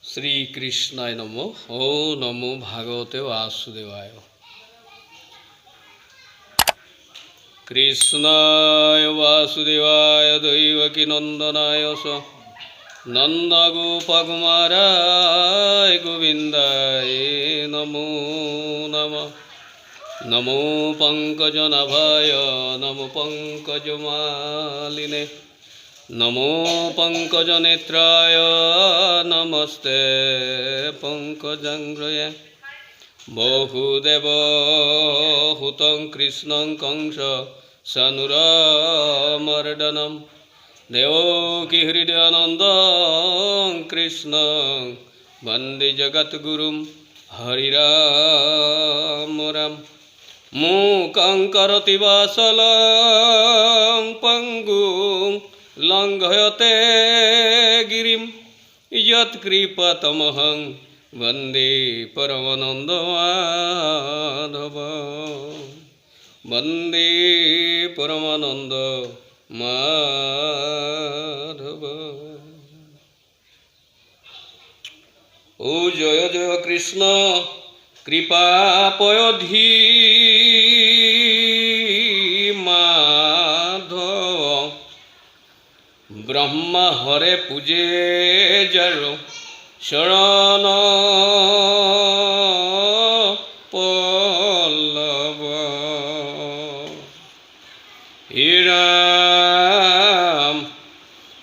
श्रीकृष्णाय नमो। ओ नमो भागवते वासुदेवाय। कृष्णाय वासुदेवाय दैवकीनन्दनाय च नन्दगोपकुमाराय गोविन्दाय नमो नमः। नमो पंकजनाभाय नमो पंकजमालिने नमो पंकजनेत्राय नमस्ते पंकजांग्रये। बहुदेव हुतं कृष्णं कंस सनुरमर्दनं देवकी हृदयानन्दं कृष्णं वन्दे जगद्गुरुं हरिराम राम। मूकं करोति वासलं पङ्गुं लङ्घयते गिरिं यत्कृपातमहं वन्दे परमानन्दमाधवं। वन्दे परमानन्दमाधवं। ओ जय जय कृष्ण कृपा पयोधि माधव। ब्रह्मा हरे पूजे जरो शरण पल्लव। हे राम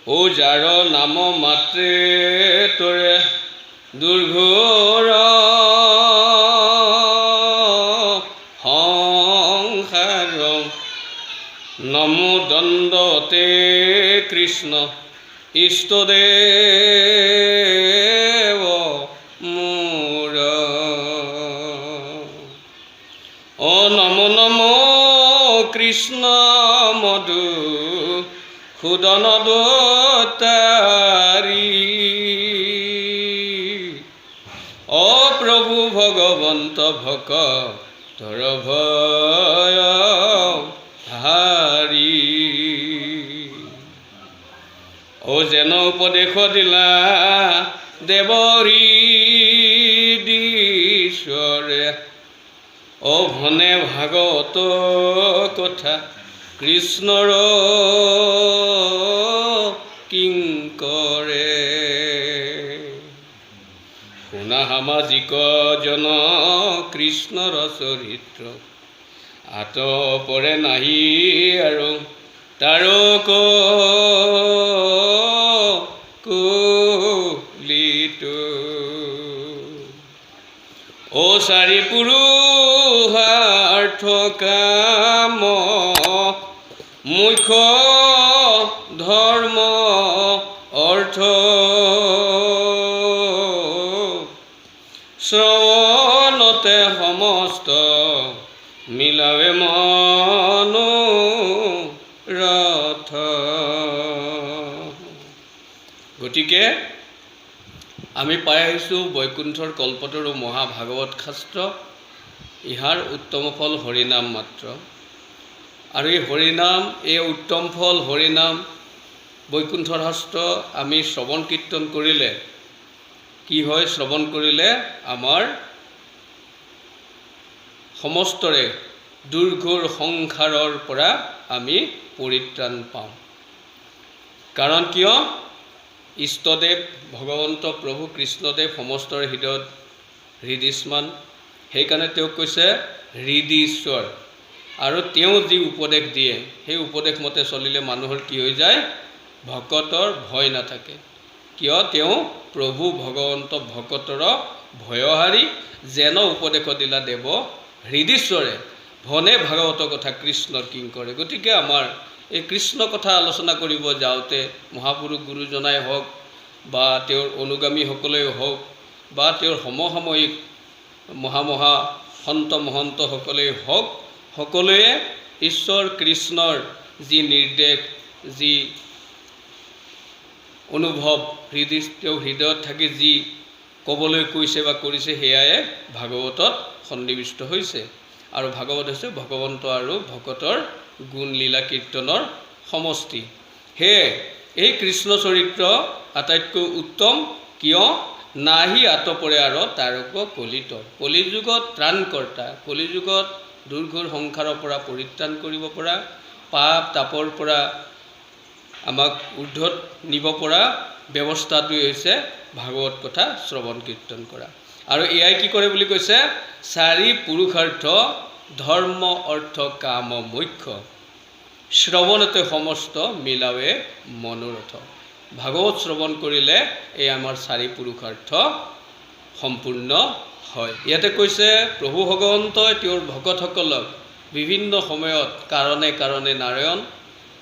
ओ जार नाम मात्रे तोरे दुर्घोर संसार। नमो दंडते कृष्ण इष्टदेव मोर। ओ नमो नमो कृष्ण मधु सुदन दोतारी। ओ प्रभु भगवंत भक्तर भय हारी। ओ जेन उपदेश दिला देवरी दीश्वरे। ओ भने भागवत कथा कृष्णर किंकरे। शुना सामाजिक जन कृष्णर चरित्र आत परे नाহি आरो तारक कुलित। ओ चारि पुरुषार्थ काम मुख्य धर्म अर्थ श्रवणते समस्त मिलावे मनोरथ। गतिके आमी पाই আহিছোঁ বৈকুণ্ঠৰ কল্পতৰু মহাভাগৱত শাস্ত্ৰ। ইহাৰ উত্তম ফল হৰিনাম মাত্ৰ। আৰু এই হৰিনাম এই উত্তম ফল হৰিনাম বৈকুণ্ঠৰ শাস্ত্ৰ আমি শ্ৰৱণ কীৰ্তন কৰিলে কি হয়? শ্ৰৱণ কৰিলে আমাৰ সমস্তৰে দুৰ্ঘোৰ সংসাৰৰ পৰা আমি পৰিত্ৰাণ পাওঁ। কাৰণ কিয়? ইষ্টদেৱ ভগৱন্ত প্ৰভু কৃষ্ণদেৱ সমষ্টৰ হৃদয়ত হৃদিস্মান। সেইকাৰণে তেওঁক কৈছে হৃদীশ্বৰ। আৰু তেওঁ যি উপদেশ দিয়ে সেই উপদেশ মতে চলিলে মানুহৰ কি হৈ যায়? ভকতৰ ভয় নাথাকে। কিয়? তেওঁ প্ৰভু ভগৱন্ত ভকতৰ ভয়হাৰী। যেন উপদেশ দিলা দেৱ হৃদীশ্বৰে ভনে ভাগৱত কথা কৃষ্ণৰ কিংকৰে। গতিকে আমাৰ এই কৃষ্ণ কথা আলোচনা কৰিব যাওঁতে মহাপুৰুষ গুৰুজনাই হওক বা তেওঁৰ অনুগামীসকলেই হওক বা তেওঁৰ সমসাময়িক মহামহা সন্ত মহন্তসকলেই হওক, সকলোৱে ঈশ্বৰ কৃষ্ণৰ যি নিৰ্দেশ যি অনুভৱ তেওঁ হৃদয়ত থাকি যি ক'বলৈ কৈছে বা কৰিছে সেয়াই ভাগৱতত সন্নিৱিষ্ট হৈছে। আৰু ভাগৱত হৈছে ভগৱন্ত আৰু ভকতৰ গুণ লীলা কীৰ্তনৰ সমষ্টি। সেয়ে এই কৃষ্ণ চৰিত্ৰ আটাইতকৈ উত্তম। কিয়? নাহি আতপৰে আৰু তাৰক কলিত। কলিযুগত ত্ৰাণকৰ্তা, কলিযুগত দুৰ্ঘোৰ সংসাৰৰ পৰা পৰিত্ৰাণ কৰিব পৰা, পাপ তাপৰ পৰা আমাক ঊৰ্ধত নিব পৰা ব্যৱস্থাটোৱে হৈছে ভাগৱত কথা শ্ৰৱণ কীৰ্তন কৰা। আৰু এয়াই কি কৰে বুলি কৈছে, চাৰি পুৰুষাৰ্থ ধৰ্ম অৰ্থ কাম মোক্ষ, শ্ৰৱণতে সমস্ত মিলাৱে মনোৰথ। ভাগৱত শ্ৰৱণ কৰিলে এই আমাৰ চাৰি পুৰুষাৰ্থ সম্পূৰ্ণ হয়। ইয়াতে কৈছে প্ৰভু ভগৱন্তই তেওঁৰ ভকতসকলক বিভিন্ন সময়ত কাৰণে কাৰণে নাৰায়ণ,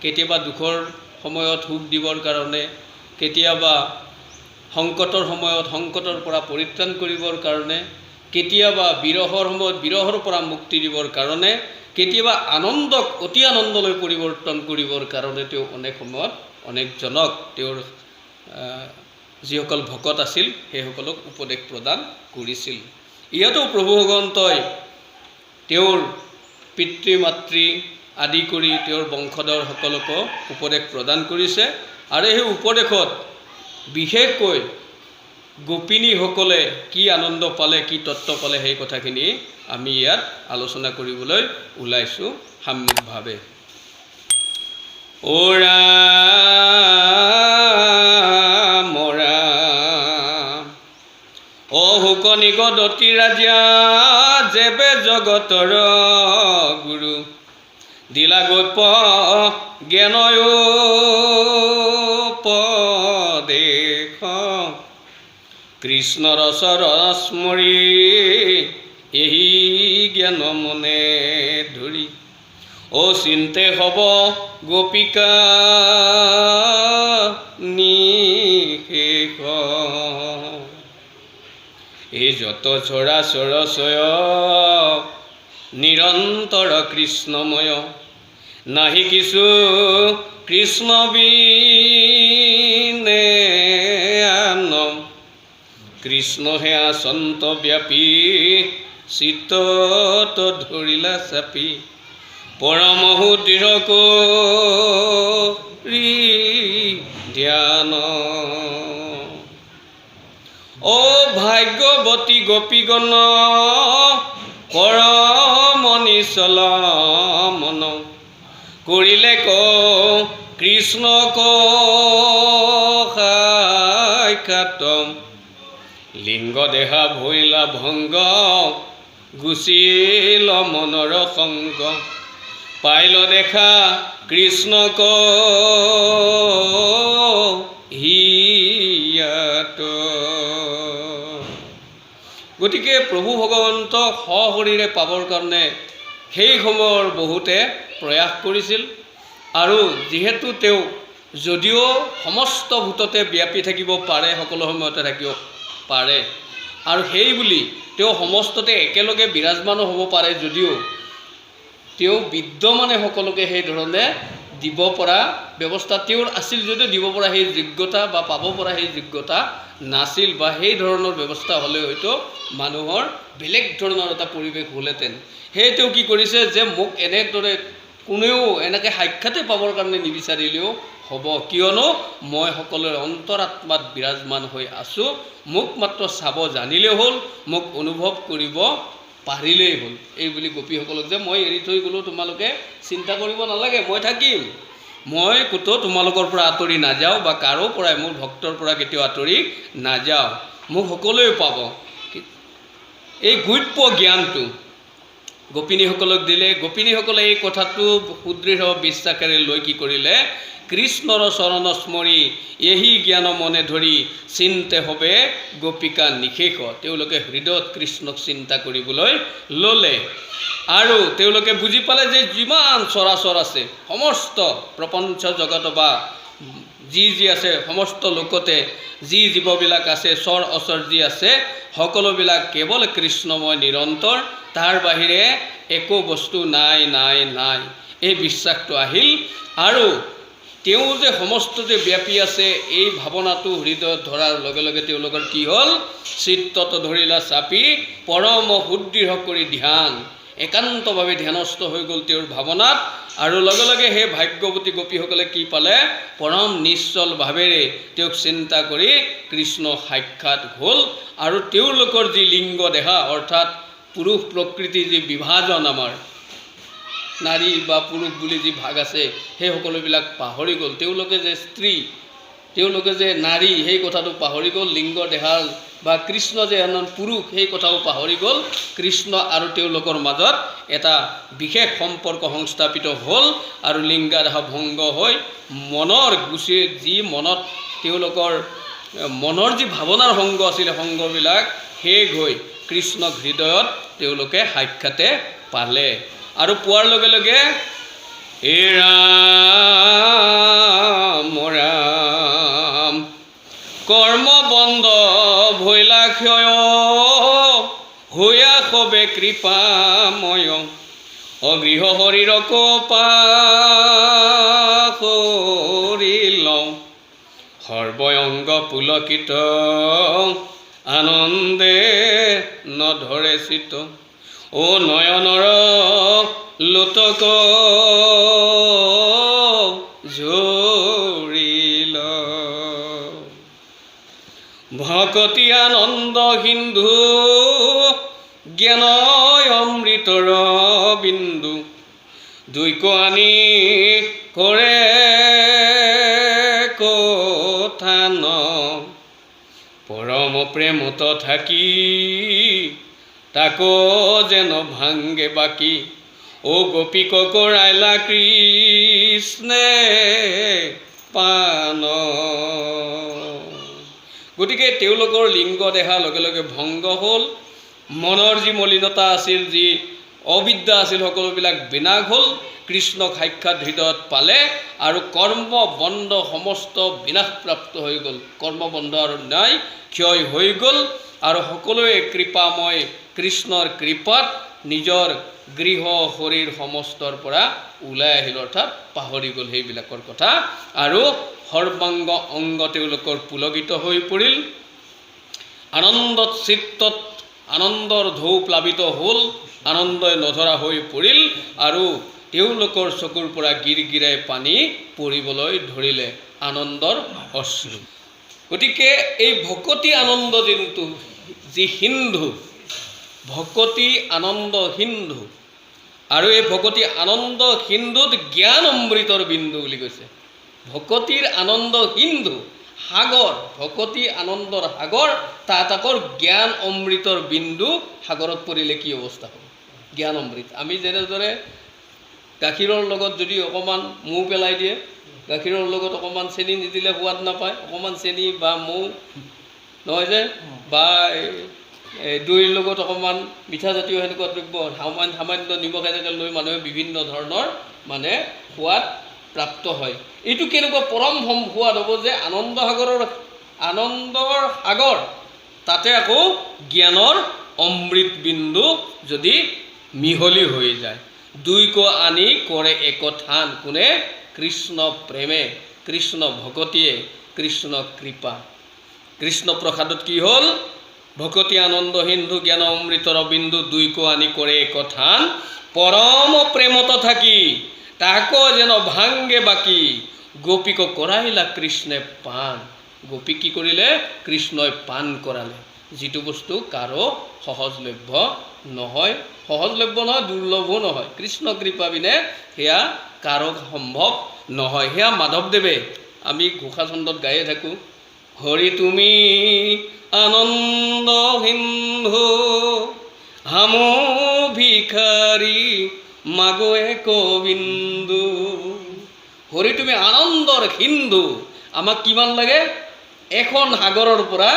কেতিয়াবা দুখৰ সময়ত সুখ দিবৰ কাৰণে, কেতিয়াবা সংকটৰ সময়ত সংকটৰ পৰা পৰিত্ৰাণ কৰিবৰ কাৰণে, কেতিয়াবা বিৰহৰ সময়ত বিৰহৰ পৰা মুক্তি দিবৰ কাৰণে, কেতিয়াবা আনন্দক অতি আনন্দলৈ পৰিৱৰ্তন কৰিবৰ কাৰণে তেওঁ অনেক সময়ত অনেকজনক তেওঁৰ যিসকল ভকত আছিল সেইসকলক উপদেশ প্ৰদান কৰিছিল। ইয়াতো প্ৰভু ভগৱন্তই তেওঁৰ পিতৃ মাতৃ আদি কৰি তেওঁৰ বংশধৰসকলকো উপদেশ প্ৰদান কৰিছে। আৰু সেই উপদেশত বিশেষকৈ গোপিনীসকলে কি আনন্দ পালে, কি তত্ত্ব পালে, সেই কথাখিনি আমি ইয়াত আলোচনা কৰিবলৈ ওলাইছোঁ সামূহিকভাৱে। ও ৰাম ৰাম, অ শুকনি গদতি ৰাজা, যেবে জগতৰ গুৰু, দিলা গোপ জ্ঞানয় উপদেশ, কৃষ্ণৰ চৰণ স্মৰি এই জ্ঞান মনে ধৰি, ও চিন্তে হব গোপিকা নিশেষ, এই যত চৰাচৰ চয় নিৰন্তৰ কৃষ্ণময়, নাহি কিছু কৃষ্ণ বিনে আন, কৃষ্ণহে আচন্ত ব্যাপী চিত্তত ধৰিলা চাপি, পৰমহু দৃঢ় কৰি ধ্যান, অ ভাগ্যৱতী গোপীগণ কৰ মনিচল মন, কৰিলে ক কৃষ্ণ সাক্ষাৎ, লিংগ দেহা ভৈলা ভংগ, গুচিল মনৰ সংগ, পাইল দেখা কৃষ্ণ হিয়াত। গতিকে প্ৰভু ভগৱন্তক সশৰীৰে পাবৰ কাৰণে সেই সময়ৰ বহুতে প্ৰয়াস কৰিছিল। আৰু যিহেতু তেওঁ যদিও সমস্ত ভূততে ব্যাপী থাকিব পাৰে, সকলো সময়তে থাকিব পাৰে, আৰু সেই বুলি তেওঁ সমস্ততে একেলগে বিৰাজমানো হ'ব পাৰে, যদিও তেওঁ বিদ্যমানে সকলোকে সেই ধৰণে দিব পৰা ব্যৱস্থা তেওঁৰ আছিল, যদিও দিব পৰা সেই যোগ্যতা বা পাব পৰা সেই যোগ্যতা নাছিল, বা সেই ধৰণৰ ব্যৱস্থা হ'লে হয়তো মানুহৰ বেলেগ ধৰণৰ এটা পৰিৱেশ হ'লহেঁতেন। সেয়ে তেওঁ কি কৰিছে যে মোক এনেদৰে কোনেও এনেকৈ সাক্ষাতে পাবৰ কাৰণে নিবিচাৰিলেও হ'ব, কিয়নো মই সকলোৰে অন্তৰাত্মাত বিৰাজমান হৈ আছোঁ, মোক মাত্ৰ চাব জানিলেই হ'ল, মোক অনুভৱ কৰিব পাৰিলেই হ'ল। এই বুলি গোপীসকলক যে মই এৰি থৈ গ'লোঁ, তোমালোকে চিন্তা কৰিব নালাগে, মই থাকিম, মই ক'তো তোমালোকৰ পৰা আঁতৰি নাযাওঁ, বা কাৰো পৰাই মোৰ ভক্তৰ পৰা কেতিয়াও আঁতৰি নাযাওঁ, মোক সকলোৱে পাব। এই গুপ্য জ্ঞানটো গোপিনীসকলক দিলে। গোপিনীসকলে এই কথাটো সুদৃঢ় বিশ্বাসেৰে লৈ কি কৰিলে, কৃষ্ণৰ চৰণ স্মৰি এহি জ্ঞান মনে ধৰি, চিন্তে হবে গোপিকা নিশেষ। তেওঁলোকে হৃদয়ত কৃষ্ণক চিন্তা কৰিবলৈ ল'লে, আৰু তেওঁলোকে বুজি পালে যে যিমান চৰাচৰ আছে, সমস্ত প্ৰপঞ্চ জগত বা যি যি আছে, সমস্ত লোকতে যি জীৱবিলাক আছে, চৰ অচৰ যি আছে, সকলোবিলাক কেৱল কৃষ্ণময় নিৰন্তৰ, তাৰ বাহিৰে একো বস্তু নাই নাই নাই। এই বিশ্বাসটো আহিল, আৰু তেওঁ যে সমস্ততে ব্যাপী আছে এই ভাৱনাটো হৃদয়ত ধৰাৰ লগে লগে তেওঁলোকৰ কি হ'ল, চিত্তত ধৰিলা চাপি পৰম সুদৃঢ় কৰি ধ্যান। একান্তভাৱে ধ্যানস্থ হৈ গ'ল তেওঁৰ ভাৱনাত। আৰু লগে লগে সেই ভাগ্যৱতী গোপীসকলে কি পালে? পৰম নিশ্চল ভাৱেৰে তেওঁক চিন্তা কৰি কৃষ্ণ সাক্ষাৎ হ'ল। আৰু তেওঁলোকৰ যি লিংগ দেহা অৰ্থাৎ পুৰুষ প্ৰকৃতিৰ যি বিভাজন, আমাৰ নাৰী বা পুৰুষ বুলি যি ভাগ আছে, সেই সকলোবিলাক পাহৰি গ'ল। তেওঁলোকে যে স্ত্ৰী, তেওঁলোকে যে নাৰী, সেই কথাটো পাহৰি গ'ল। লিংগ দেহা বা কৃষ্ণ যে এজন পুৰুষ, সেই কথাও পাহৰি গ'ল। কৃষ্ণ আৰু তেওঁলোকৰ মাজত এটা বিশেষ সম্পৰ্ক সংস্থাপিত হ'ল। আৰু লিংগাদেহা ভংগ হৈ মনৰ যি মনত তেওঁলোকৰ মনৰ যি ভাৱনাৰ সংগ আছিলে, সংগবিলাক শেষ হৈ কৃষ্ণক হৃদয়ত তেওঁলোকে সাক্ষাতে পালে। আৰু পোৱাৰ লগে লগে হে ৰাম ৰাম কৰ্মবন্ধ ভৈলা ক্ষয় হৈয়া সবে কৃপাময় অগৃহ শৰীৰক পাহৰি লওঁ সৰ্বংগ পুলকিত আনন্দে নধৰে চিত ও নয়নৰ লোতক ঝৰিল ভকতি আনন্দ সিন্ধু জ্ঞান অমৃতৰ বিন্দু দুইক আনি কৰে কথান পৰম প্ৰেমত থাকি তাকো যেন ভাঙ্গে বাকি ও গোপীক কৰাইলা কৃষ্ণে পান। গতিকে তেওঁলোকৰ লিংগ দেহা লগে লগে ভংগ হ'ল। মনৰ যি মলিনতা আছিল, যি অবিদ্যা আছিল, সকলোবিলাক বিনাশ হ'ল। কৃষ্ণক সাক্ষাৎ হৃদয়ত পালে আৰু কৰ্মবন্ধ সমস্ত বিনাশপ্ৰাপ্ত হৈ গ'ল। কৰ্মবন্ধ আৰু নাই, ক্ষয় হৈ গ'ল। আৰু সকলোৱে কৃপাময় কৃষ্ণৰ কৃপাত নিজৰ গৃহ শৰীৰ সমস্তৰ পৰা ওলাই আহিল, অৰ্থাৎ পাহৰি গ'ল সেইবিলাকৰ কথা। আৰু সৰ্বাংগ অংগ তেওঁলোকৰ পুলকিত হৈ পৰিল। আনন্দত চিত্তত আনন্দৰ ঢৌ প্লাৱিত হ'ল, আনন্দই নধৰা হৈ পৰিল। আৰু তেওঁলোকৰ চকুৰ পৰা গিৰগিৰাই পানী পৰিবলৈ ধৰিলে, আনন্দৰ অশ্ৰু। গতিকে এই ভকতি আনন্দ যি সিন্ধু, ভকতি আনন্দ সিন্ধু, আৰু এই ভকতি আনন্দ সিন্ধুত জ্ঞান অমৃতৰ বিন্দু বুলি কৈছে। ভকতিৰ আনন্দ সিন্ধু সাগৰ, ভকতি আনন্দৰ সাগৰ, তাত আকৌ জ্ঞান অমৃতৰ বিন্দু সাগৰত পৰিলে কি অৱস্থা হ'ব? জ্ঞান অমৃত। আমি যেনেদৰে গাখীৰৰ লগত যদি অকণমান মৌ পেলাই দিয়ে, গাখীৰৰ লগত অকণমান চেনি নিদিলে সোৱাদ নাপায়, অকণমান চেনি বা মৌ নহয় যে, বা দৈৰ লগত অকণমান মিঠাজাতীয় সেনেকুৱা দ্ৰব্য, সামান্য নিমখ এনেকৈ লৈ মানুহে বিভিন্ন ধৰণৰ সোৱাদ প্ৰাপ্ত হয়। এইটো কেনেকুৱা পৰম সোৱাদ হ'ব যে আনন্দৰ সাগৰ, তাতে আকৌ জ্ঞানৰ অমৃত বিন্দু যদি মিহলি হৈ যায়। দুইক আনি কৰে একঠান, কোনে? কৃষ্ণ প্ৰেমে, কৃষ্ণ ভকতিয়ে, কৃষ্ণ কৃপা। কৃষ্ণ প্ৰসাদত কি হ'ল? ভকতি আনন্দ সিন্ধু জ্ঞান অমৃতৰ বিন্দু দুইক আনি কৰে একঠান পৰম প্ৰেমত থাকি তাকো যেন ভাঙ্গে বাকি গোপীক কৰাইলা কৃষ্ণে পান। গোপী কি কৰিলে? কৃষ্ণই পান কৰালে, যিটো বস্তু কাৰো সহজলভ্য নহয়, দুৰ্লভো নহয়। কৃষ্ণ কৃপা বিনে সেয়া কাৰো সম্ভৱ নহয়। সেয়া মাধৱদেৱে, আমি ঘোষা ছন্দত গায়ে থাকোঁ, হৰি তুমি আনন্দ সিন্ধু হামো ভিখাৰী মাগো এক বিন্দু। হৰি তুমি আনন্দৰ সিন্ধু, আমাক কিমান লাগে? এখন সাগৰৰ পৰা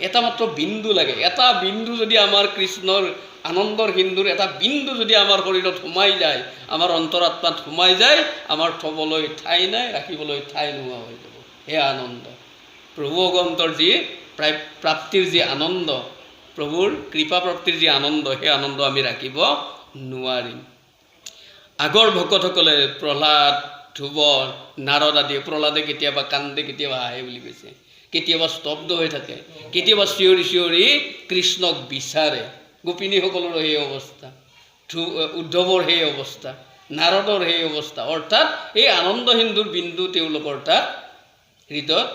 এটা মাত্ৰ বিন্দু লাগে। এটা বিন্দু যদি আমাৰ কৃষ্ণৰ আনন্দৰ সিন্ধুৰ এটা বিন্দু যদি আমাৰ শৰীৰত সোমাই যায়, আমাৰ অন্তৰাত্মাত সোমাই যায়, আমাৰ থ'বলৈ ঠাই নাই, ৰাখিবলৈ ঠাই নোহোৱা হৈ যাব। সেয়া আনন্দ, প্ৰভু ভগৱন্তৰ যি প্ৰাপ্তিৰ যি আনন্দ, প্ৰভুৰ কৃপা প্ৰাপ্তিৰ যি আনন্দ, সেই আনন্দ আমি ৰাখিব নোৱাৰিম। আগৰ ভকতসকলে প্ৰহ্লাদ, ধ্ৰুৱ, নাৰদ আদি, প্ৰহ্লাদে কেতিয়াবা কান্দে, কেতিয়াবা হাঁহে বুলি কৈছে, কেতিয়াবা স্তব্ধ হৈ থাকে, কেতিয়াবা চিঞৰি চিঞৰি কৃষ্ণক বিচাৰে। গোপিনীসকলৰো সেই অৱস্থা। উদ্ধৱৰ সেই অৱস্থা, নাৰদৰ সেই অৱস্থা, অৰ্থাৎ এই আনন্দ সিন্ধুৰ বিন্দু তেওঁলোকৰ তাত হৃদয়ত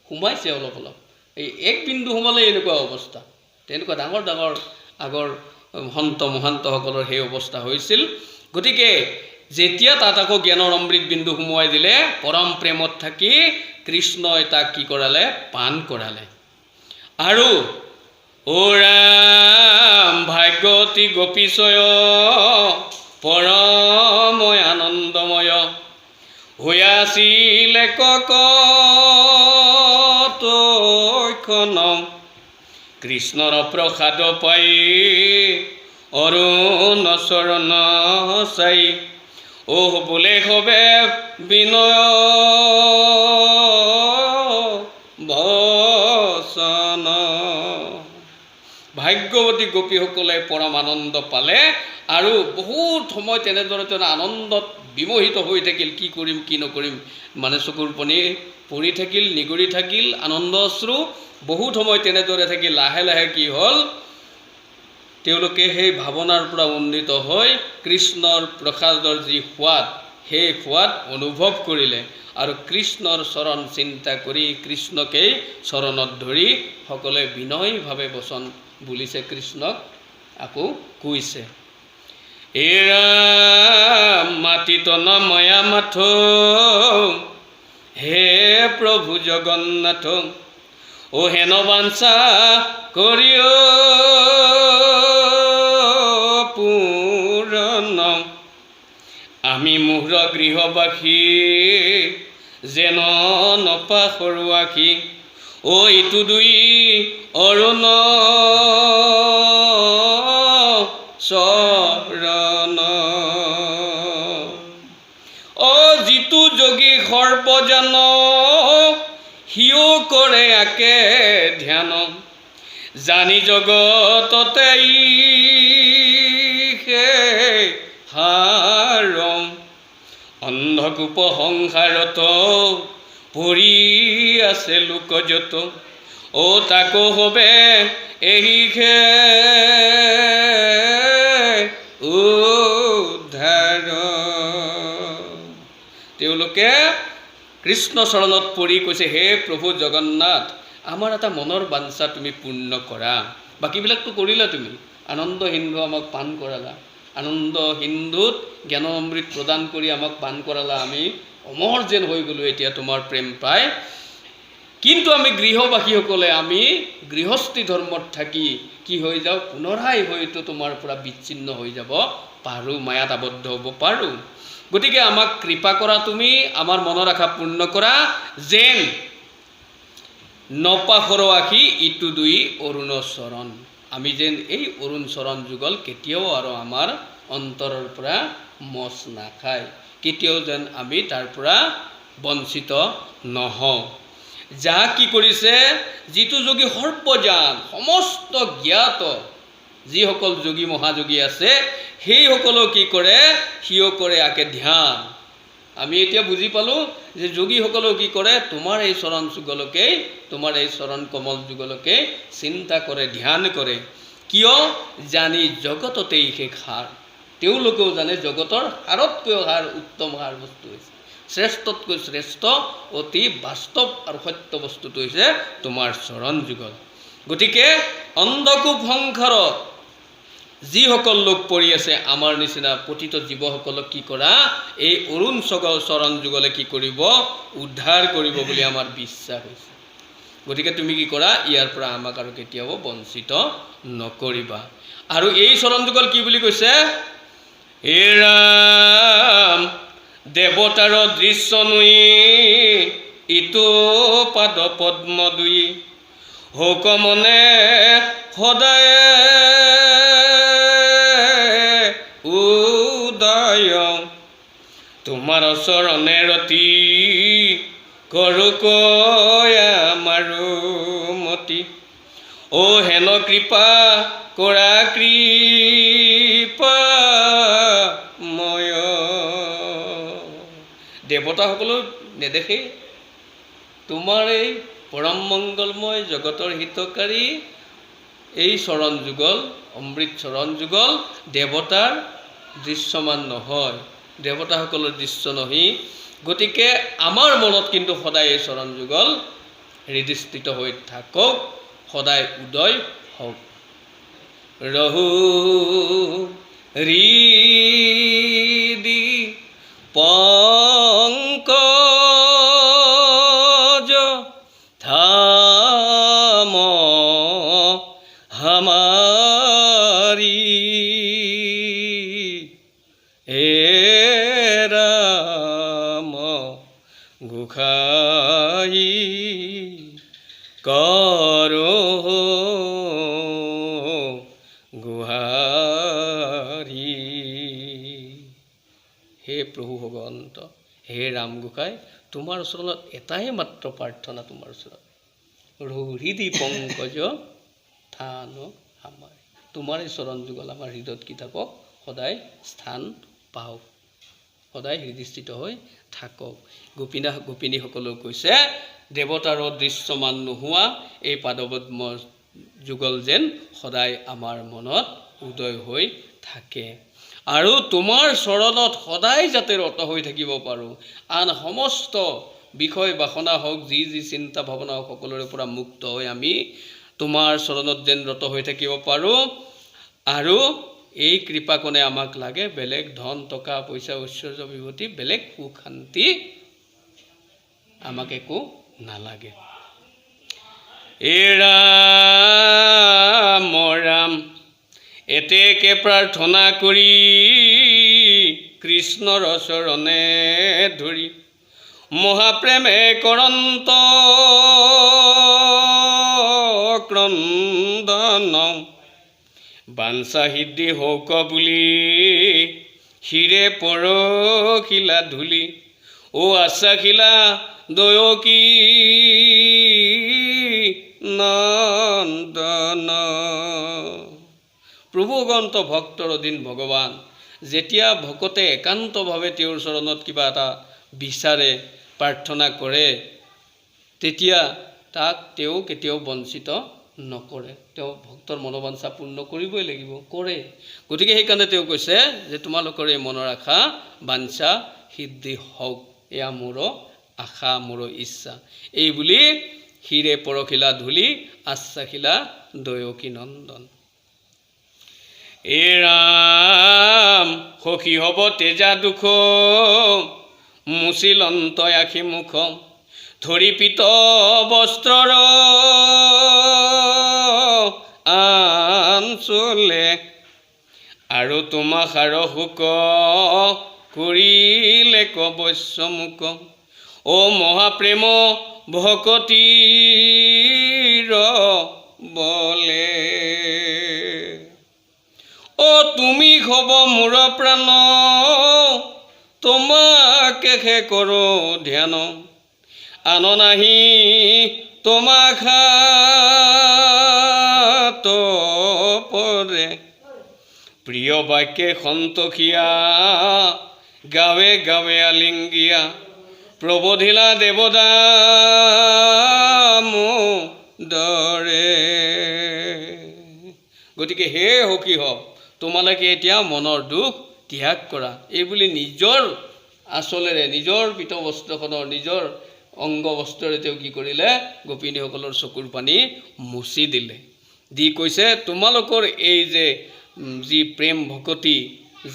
সোমাইছে অলপ অলপ। এই এক বিন্দু সোমালে এনেকুৱা অৱস্থা, তেনেকুৱা ডাঙৰ ডাঙৰ আগৰ সন্ত মহান্তসকলৰ সেই অৱস্থা হৈছিল। গতিকে যেতিয়া তাত আকৌ জ্ঞানৰ অমৃত বিন্দু সোমোৱাই দিলে, পৰম প্ৰেমত থাকি কৃষ্ণই তাক কি কৰালে? পান কৰালে। আৰু ও ৰাম ভাগ্যৱতী গোপীশয় পৰময় আনন্দময় হৈছিল ককতৈখন কৃষ্ণৰ প্ৰসাদ পাই অৰুণ চৰণ চাই ওহ বোলে হবে বিনয় বচন। ভাগ্যৱতী গোপীসকলে পৰম আনন্দ পালে আৰু বহুত সময় তেনেদৰে আনন্দত বিমোহিত হৈ থাকিল। কি কৰিম কি নকৰিম, মানে চকুৰ পনি পৰি থাকিল, নিগৰি থাকিল, আনন্দ অশ্ৰু বহুত সময় তেনেদৰে থাকিল। লাহে লাহে কি হ'ল? তেওঁলোকে সেই ভাৱনাৰ পৰা উন্নীত হৈ কৃষ্ণৰ প্ৰসাদৰ যি সোৱাদ, সেই সোৱাদ অনুভৱ কৰিলে আৰু কৃষ্ণৰ চৰণ চিন্তা কৰি কৃষ্ণকেই চৰণত ধৰি সকলোৱে বিনয়ভাৱে বচন বুলিছে, কৃষ্ণক আকৌ কৈছে, এৰা মাটিত নময়া মাথো হে প্ৰভু জগন্নাথ ও হেন বাঞ্ছা কৰিও পূৰণ আমি মোহৰ গৃহবাসী যেন নপাহৰুৱাসী ও ইটো দুই অৰুণ চৰণ। অ যিটো যোগী সৰ্বজন সিও কৰে আকে ধ্যান জানি জগততে হাৰ অন্ধকূপ সংসাৰত পৰি আছে লোক যত ও তাকো হবে এহিষে উদ্ধাৰ। তেওঁলোকে কৃষ্ণ চৰণত পৰি কৈছে, হে প্ৰভু জগন্নাথ, আমাৰ এটা মনৰ বাঞ্ছা তুমি পূৰ্ণ কৰা। বাকীবিলাকতো কৰিলা, তুমি আনন্দ সিন্ধু আমাক পান কৰালা, আনন্দ সিন্ধুত জ্ঞানৰ অমৃত প্ৰদান কৰি আমাক পান কৰালা, আমি অমৰ যেন হৈ গ'লোঁ এতিয়া তোমাৰ প্ৰেম পাই। কিন্তু আমি গৃহবাসীসকলে আমি গৃহস্থী ধৰ্মত থাকি কি হৈ যাওঁ? পুনৰাই হয়তো তোমাৰ পৰা বিচ্ছিন্ন হৈ যাব পাৰোঁ, মায়াত আবদ্ধ হ'ব পাৰোঁ। গতিকে আমাক কৃপা কৰা, তুমি আমাৰ মনৰ আশা পূৰ্ণ কৰা, যেন নপাহৰুৱাসী ইটো দুই অৰুণ চৰণ, আমি যেন এই অৰুণ চৰণ যুগল কেতিয়াও আৰু আমাৰ অন্তৰৰ পৰা মচ নাখায়, কেতিয়াও যেন আমি তাৰ পৰা বঞ্চিত নহওঁ। যাক কি কৰিছে? যিটো যোগী সৰ্বজান, সমস্ত জ্ঞাত যিসকল যোগী মহাযোগী আছে, সেইসকলেও কি কৰে? সিও কৰে আকে ধ্যান। আমি এতিয়া বুজি পালোঁ যে যোগীসকলেও কি কৰে? তোমাৰ এই চৰণ যুগলকেই, তোমাৰ এই চৰণ কমল যুগলকেই চিন্তা কৰে, ধ্যান কৰে। কিয়? জানি জগততেই শেষ সাৰ। তেওঁলোকেও জানে জগতৰ সাৰতকৈও সাৰ, উত্তম সাৰ বস্তু হৈছে, শ্ৰেষ্ঠতকৈ শ্ৰেষ্ঠ, অতি বাস্তৱ আৰু সত্য বস্তুটো হৈছে তোমাৰ চৰণ যুগল। গতিকে অন্ধকূপ সংসাৰত যিসকল লোক পৰি আছে, আমাৰ নিচিনা পতিত জীৱসকলক কি কৰা? এই অৰুণ চৰণ যুগলে কি কৰিব? উদ্ধাৰ কৰিব বুলি আমাৰ বিশ্বাস হৈছে। গতিকে তুমি কি কৰা? ইয়াৰ পৰা আমাক আৰু কেতিয়াও বঞ্চিত নকৰিবা। আৰু এই চৰণ যুগল কি বুলি কৈছে? হে ৰাম দেৱতাৰ দৃশ্য নুই ইটো পাদ পদ্ম দুই হুকমনে সদায় উদয় তোমাৰ চৰণে ৰতি কৰো কয়া মাৰো মতি ও হেন কৃপা কৰা কৃপা ময়। দেৱতাসকলেও নেদেখে তোমাৰ এই পৰম মংগলময় জগতৰ হিতকাৰী এই চৰণ যুগল, অমৃত চৰণ যুগল দেৱতাৰ দৃশ্যমান নহয়, দেৱতাসকলৰ দৃশ্য নহয়। গতিকে আমাৰ মনত কিন্তু সদায় এই চৰণ যুগল হৃদিস্থিত হৈ থাকক, সদায় উদয় হওক। ৰহু হৃদি পংকজ ধাম হামাৰি হে ৰাম গোসাঁই কৰো গুহাৰি। হে প্ৰভু ভগৱন্ত, হে ৰাম গোসাঁই, তোমাৰ ওচৰত এটাই মাত্ৰ প্ৰাৰ্থনা, তোমাৰ ওচৰত হৃদি পংকজ থান আমাৰ, তোমাৰ এই চৰণ যুগল আমাৰ হৃদয়ত কি থাকক, সদায় স্থান পাওক, সদায় হৃদিস্থিত হৈ থাকক। গোপিনীসকলেও কৈছে দেৱতাৰো দৃশ্যমান নোহোৱা এই পাদপদ্ম যুগল যেন সদায় আমাৰ মনত উদয় হৈ থাকে, আৰু তোমাৰ চৰণত সদায় যাতে ৰত হৈ থাকিব পাৰোঁ। আন সমস্ত বিষয় বাসনা হওক, যি যি চিন্তা ভাৱনা হওক, সকলোৰে পৰা মুক্ত হৈ আমি তোমাৰ চৰণত যেন ৰত হৈ থাকিব পাৰোঁ। আৰু এই কৃপাকণে আমাক লাগে, বেলেগ ধন টকা পইচা ঐশ্বৰ্য বিভূতি বেলেগ সুখ শান্তি আমাক একো নালাগে। এ ৰাম ৰাম এতেকে প্ৰাৰ্থনা কৰি কৃষ্ণৰ চৰণে ধৰি, মহাপ্ৰেমে কৰন্ত ক্ৰন্দন, বাঞ্ছা সিদ্ধি হৌক বুলি শিৰে পৰশিলা ধূলি, ও আশ্বাসিলা দয়কী নন্দন। প্ৰভু অগন্ত ভক্তৰ অধীন ভগৱান, যেতিয়া ভকতে একান্তভাৱে তেওঁৰ চৰণত কিবা এটা বিচাৰে, প্ৰাৰ্থনা কৰে, তেতিয়া তাক তেওঁ কেতিয়াও বঞ্চিত নকৰে। তেওঁ ভক্তৰ মনোবাঞ্ছা পূৰ্ণ কৰিবই লাগিব, কৰে। গতিকে সেইকাৰণে তেওঁ কৈছে যে তোমালোকৰ এই মনৰ আশা বাঞ্ছা সিদ্ধি হওক, এয়া মোৰ আশা, মোৰ ইচ্ছা। এই বুলি শিৰে পৰশিলা ধূলি, আশ্বাসিলা দয়কী নন্দন। এ ৰাম সখী হ'ব তেজা দুখ, মুচিলন্ত আখি মুখ, ধৰি পিত বস্ত্ৰৰ আঞ্চলে, আৰু তোমাষাৰ শোক কৰিলে কবশ্য মুক, ও মহাপ্ৰেম ভকতিৰ বলে, ও তুমি হব মোৰ প্ৰাণ, তোমাকেহে কৰো ধ্যান, আন নাহি তোমাক হাত পৰে, প্ৰিয় বাক্যে সন্তোষিয়া গাৱে গাৱে আলিংগিয়া, প্ৰবোধিলা দেৱদাম দৰে। গতিকে হে সখী হওক, তোমালোকে এতিয়া মনৰ দুখ ত্যাগ কৰা। এই বুলি নিজৰ আঁচলেৰে, নিজৰ পীতবস্ত্ৰখনৰ, নিজৰ অংগ বস্ত্ৰৰে তেওঁ কি কৰিলে, গোপিনীসকলৰ চকুৰ পানী মুচি দিলে, দি কৈছে তোমালোকৰ এই যে যি প্ৰেম ভকতি,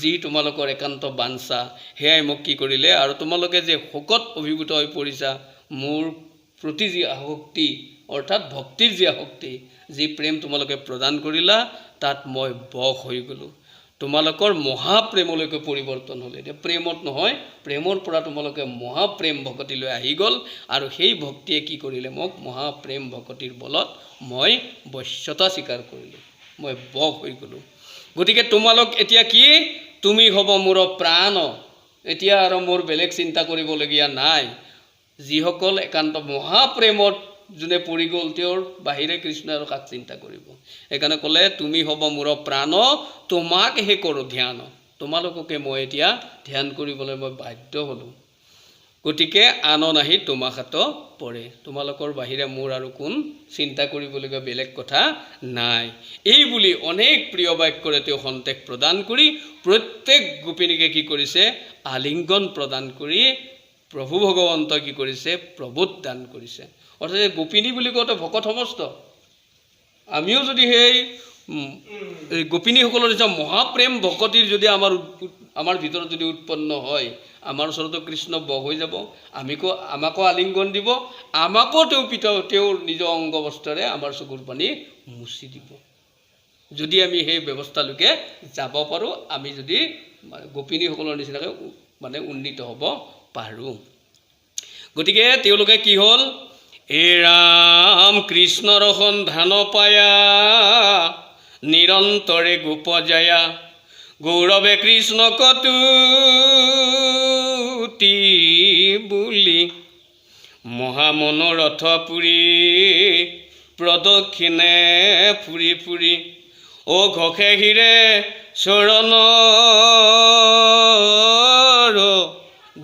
যি তোমালোকৰ একান্ত বাঞ্ছা, সেয়াই মোক কি কৰিলে, আৰু তোমালোকে যে শোকত অভিভূত হৈ পৰিছা, মোৰ প্ৰতি যি আসক্তি, অৰ্থাৎ ভক্তিৰ যি আসক্তি, যি প্ৰেম তোমালোকে প্ৰদান কৰিলা, তাত মই বশ হৈ গ'লোঁ, তোমালোকৰ মহাপ্ৰেমলৈকে পৰিৱৰ্তন হ'ল। এতিয়া প্ৰেমত নহয়, প্ৰেমৰ পৰা তোমালোকে মহাপ্ৰেম ভকতিলৈ আহি গ'ল, আৰু সেই ভক্তিয়ে কি কৰিলে, মোক মহাপ্ৰেম ভকতিৰ বলত মই বশ্যতা স্বীকাৰ কৰিলোঁ, মই বশ হৈ গ'লোঁ। গতিকে তোমালোক এতিয়া কি, তুমি হ'ব মোৰ প্ৰাণ, এতিয়া আৰু মোৰ বেলেগ চিন্তা কৰিবলগীয়া নাই। যিসকল একান্ত মহাপ্ৰেমত যোনে পৰি গ'ল, তেওঁৰ বাহিৰে কৃষ্ণ আৰু কাক চিন্তা কৰিব। সেইকাৰণে ক'লে তুমি হ'ব মোৰ প্ৰাণ, তোমাকহে কৰোঁ ধ্যান, তোমালোককে মই এতিয়া ধ্যান কৰিবলৈ মই বাধ্য হ'লোঁ। গতিকে আনন আহি তোমাখাত পৰে, তোমালোকৰ বাহিৰে মোৰ আৰু কোন চিন্তা কৰিবলগীয়া বেলেগ কথা নাই। এই বুলি অনেক প্ৰিয় বাক্যৰে তেওঁ সন্তেক প্ৰদান কৰি প্ৰত্যেক গোপিনীকে কি কৰিছে? আলিংগন প্ৰদান কৰি প্ৰভু ভগৱন্ত কি কৰিছে? প্ৰভুত দান কৰিছে। অৰ্থাৎ গোপিনী বুলি কওঁতে ভকত সমস্ত। আমিও যদি সেই গোপিনীসকলৰ যে মহাপ্ৰেম ভকতিৰ যদি আমাৰ ভিতৰত যদি উৎপন্ন হয়, আমাৰ ওচৰতো কৃষ্ণ বহ হৈ যাব, আমাকো আলিংগন দিব, আমাকো তেওঁৰ নিজৰ অংগ বস্ত্ৰৰে আমাৰ চকুৰ পানী মুচি দিব। যদি আমি সেই ব্যৱস্থালৈকে যাব পাৰোঁ, আমি যদি গোপিনীসকলৰ নিচিনাকৈ উন্নীত হ'ব পাৰোঁ। গতিকে তেওঁলোকে কি হ'ল? এই ৰাম কৃষ্ণৰ সন্ধান পায়া নিৰন্তৰে গোপ যায়া, গৌৰৱে কৃষ্ণ কতুতি বুলি মহামনোৰথ পুৰী প্ৰদক্ষিণে ফুৰি ফুৰি অ ঘষে হিৰে চৰণৰ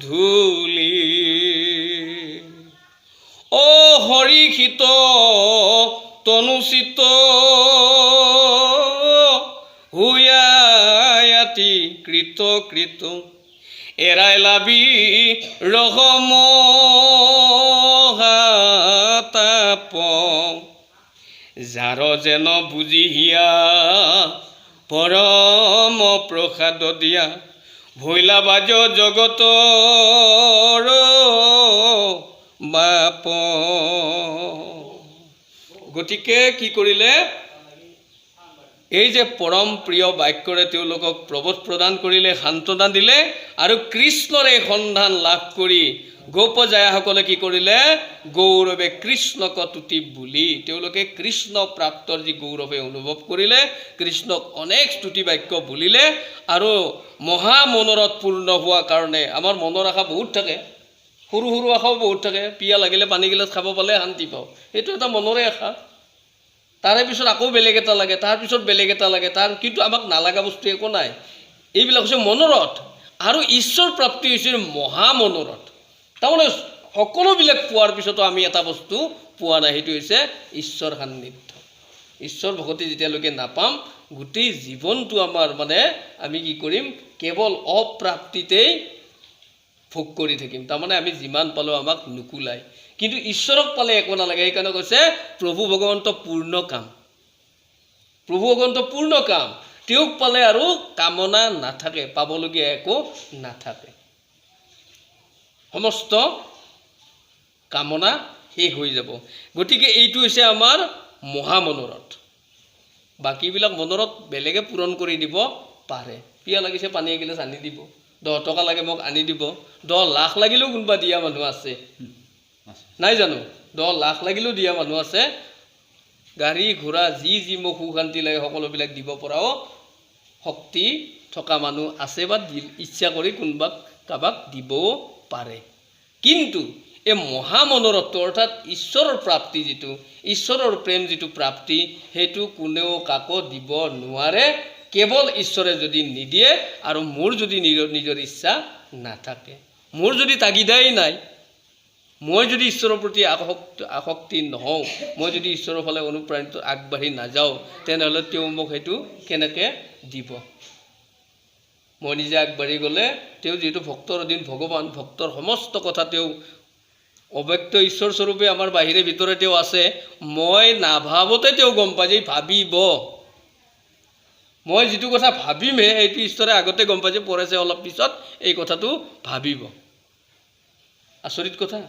ধূলি। অ হৰিষিত তনুচিত হুয়ায়াতি কৃত কৃত এৰাই লাবি ৰসমহাতাপ যাৰ যেন বুজি হিয়া পৰম প্ৰসাদ দিয়া ভৈলা বাজ জগতৰ বাপ। গতিকে কি কৰিলে? এই যে পৰম প্ৰিয় বাক্যৰে তেওঁলোকক প্ৰবোধ প্ৰদান কৰিলে, সান্ত্বনা দিলে, আৰু কৃষ্ণৰে সন্ধান লাভ কৰি গোপজায়াসকলে কি কৰিলে? গৌৰৱে কৃষ্ণক তুতি বুলি তেওঁলোকে কৃষ্ণ প্ৰাপ্তৰ যি গৌৰৱে অনুভৱ কৰিলে, কৃষ্ণক অনেক স্তুতি বাক্য বুলিলে। আৰু মহা মনোৰথ পূৰ্ণ হোৱা কাৰণে আমাৰ মনৰ আশা বহুত থাকে, সৰু সৰু আশাও বহুত থাকে। পিয়া লাগিলে পানী গিলাচ খাব পালে শান্তি পাওঁ, সেইটো এটা মনৰে আশা। তাৰে পিছত আকৌ বেলেগ এটা লাগে, তাৰপিছত বেলেগ এটা লাগে, কিন্তু আমাক নালাগা বস্তু একো নাই। এইবিলাক হৈছে মনোৰথ। আৰু ঈশ্বৰ প্ৰাপ্তি হৈছে মহা মনোৰথ। তাৰমানে সকলোবিলাক পোৱাৰ পিছতো আমি এটা বস্তু পোৱা নাই, সেইটো হৈছে ঈশ্বৰ সান্নিধ্য। ঈশ্বৰ ভকতি যেতিয়ালৈকে নাপাম, গোটেই জীৱনটো আমাৰ আমি কি কৰিম? কেৱল অপ্ৰাপ্তিতেই ভোগ কৰি থাকিম। তাৰমানে আমি যিমান পালোঁ আমাক নুকুলাই। কিন্তু ঈশ্বৰক পালে একো নালাগে। সেইকাৰণে কৈছে প্ৰভু ভগৱন্ত পূৰ্ণ কাম। প্ৰভু ভগৱন্ত পূৰ্ণ কাম। তেওঁক পালে আৰু কামনা নাথাকে, পাবলগীয়া একো নাথাকে। সমস্ত কামনা শেষ হৈ যাব। গতিকে এইটো হৈছে আমাৰ মহামনোৰথ। বাকীবিলাক মনোৰথ বেলেগে পূৰণ কৰি দিব পাৰে। পিয়া লাগিছে পানী এগিলাচ আনি দিব, 10 টকা লাগে মোক আনি দিব, 10 লাখ লাগিলেও কোনোবা দিয়া মানুহ আছে, নাই জানো? 10 লাখ লাগিলেও দিয়া মানুহ আছে। গাড়ী ঘোঁৰা যি মোক সুখ শান্তি লাগে সকলোবিলাক দিব পৰাও শক্তি থকা মানুহ আছে, বা ইচ্ছা কৰি কোনোবাক কাৰোবাক দিবও পাৰে। কিন্তু এই মহামনোৰথটো অৰ্থাৎ ঈশ্বৰৰ প্ৰাপ্তি, যিটো ঈশ্বৰৰ প্ৰেম, যিটো প্ৰাপ্তি, সেইটো কোনেও কাকো দিব নোৱাৰে, কেৱল ঈশ্বৰে যদি নিদিয়ে আৰু মোৰ যদি নিজৰ ইচ্ছা নাথাকে, মোৰ যদি তাগিদাই নাই, মই যদি ঈশ্বৰৰ প্ৰতি আসক্তি নহওঁ, মই যদি ঈশ্বৰৰ ফালে অনুপ্ৰাণিত আগবাঢ়ি নাযাওঁ, তেনেহ'লে তেওঁ মোক সেইটো কেনেকৈ দিব? মই নিজে আগবাঢ়ি গ'লে তেওঁ যিহেতু ভক্তৰ অধীন ভগৱান, ভক্তৰ সমস্ত কথা তেওঁ অব্যক্ত ঈশ্বৰ স্বৰূপে আমাৰ বাহিৰে ভিতৰে তেওঁ আছে। মই নাভাবোতে তেওঁ গম পায় যে ভাবিব। মই যিটো কথা ভাবিমহে সেইটো ঈশ্বৰে আগতে গম পাই যে পঢ়েছে অলপ পিছত এই কথাটো ভাবিব। আচৰিত কথা।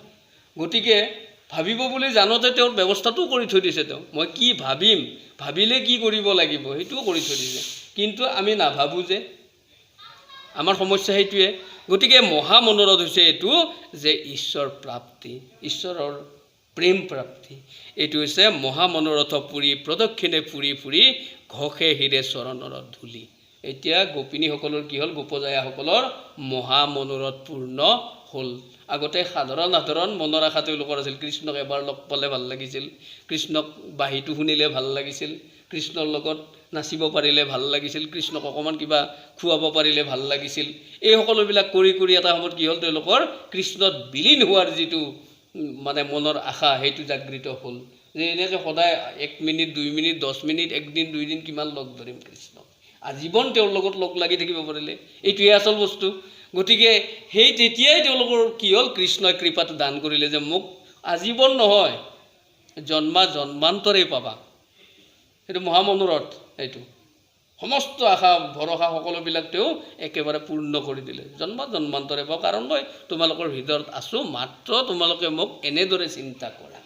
গতিকে ভাবিব বুলি জানোতে তেওঁৰ ব্যৱস্থাটো কৰি থৈ দিছে। তেওঁ মই কি ভাবিম, ভাবিলে কি কৰিব লাগিব সেইটোও কৰি থৈ দিছে। কিন্তু আমি নাভাবোঁ যে, আমাৰ সমস্যা সেইটোৱে। গতিকে মহামনোৰথ হৈছে এইটো যে ঈশ্বৰ প্ৰাপ্তি, ঈশ্বৰৰ প্ৰেম প্ৰাপ্তি। এইটো হৈছে মহামনোৰথ পুৰী প্ৰদক্ষিণে ফুৰি ফুৰি ঘষে হিৰে চৰণৰ ধূলি। এতিয়া গোপিনীসকলৰ কি হ'ল? গোপজায়াসকলৰ মহামনোৰথ পূৰ্ণ হ'ল। আগতে সাধাৰণ মনৰ আশা তেওঁলোকৰ আছিল। কৃষ্ণক এবাৰ লগ পালে ভাল লাগিছিল, কৃষ্ণক বাঁহীটো শুনিলে ভাল লাগিছিল, কৃষ্ণৰ লগত নাচিব পাৰিলে ভাল লাগিছিল, কৃষ্ণক অকণমান কিবা খুৱাব পাৰিলে ভাল লাগিছিল। এই সকলোবিলাক কৰি কৰি এটা সময়ত কি হ'ল, তেওঁলোকৰ কৃষ্ণত বিলীন হোৱাৰ যিটো মানে মনৰ আশা সেইটো জাগৃত হ'ল, যে এনেকৈ সদায় 1 মিনিট 2 মিনিট 10 মিনিট 1 দিন 2 দিন কিমান লগ ধৰিম কৃষ্ণক, আজীৱন তেওঁৰ লগত লগ লাগি থাকিব পাৰিলে, এইটোৱে আচল বস্তু। গতিকে সেই তেতিয়াই তেওঁলোকৰ কি হ'ল, কৃষ্ণই কৃপাটো দান কৰিলে যে মোক আজীৱন নহয়, জন্মান্তৰে পাবা। সেইটো মহামনোৰথ। এইটো সমস্ত আশা ভৰসা সকলোবিলাক তেওঁ একেবাৰে পূৰ্ণ কৰি দিলে, জন্মান্তৰে পাব, কাৰণ মই তোমালোকৰ হৃদয়ত আছোঁ, মাত্ৰ তোমালোকে মোক এনেদৰে চিন্তা কৰা।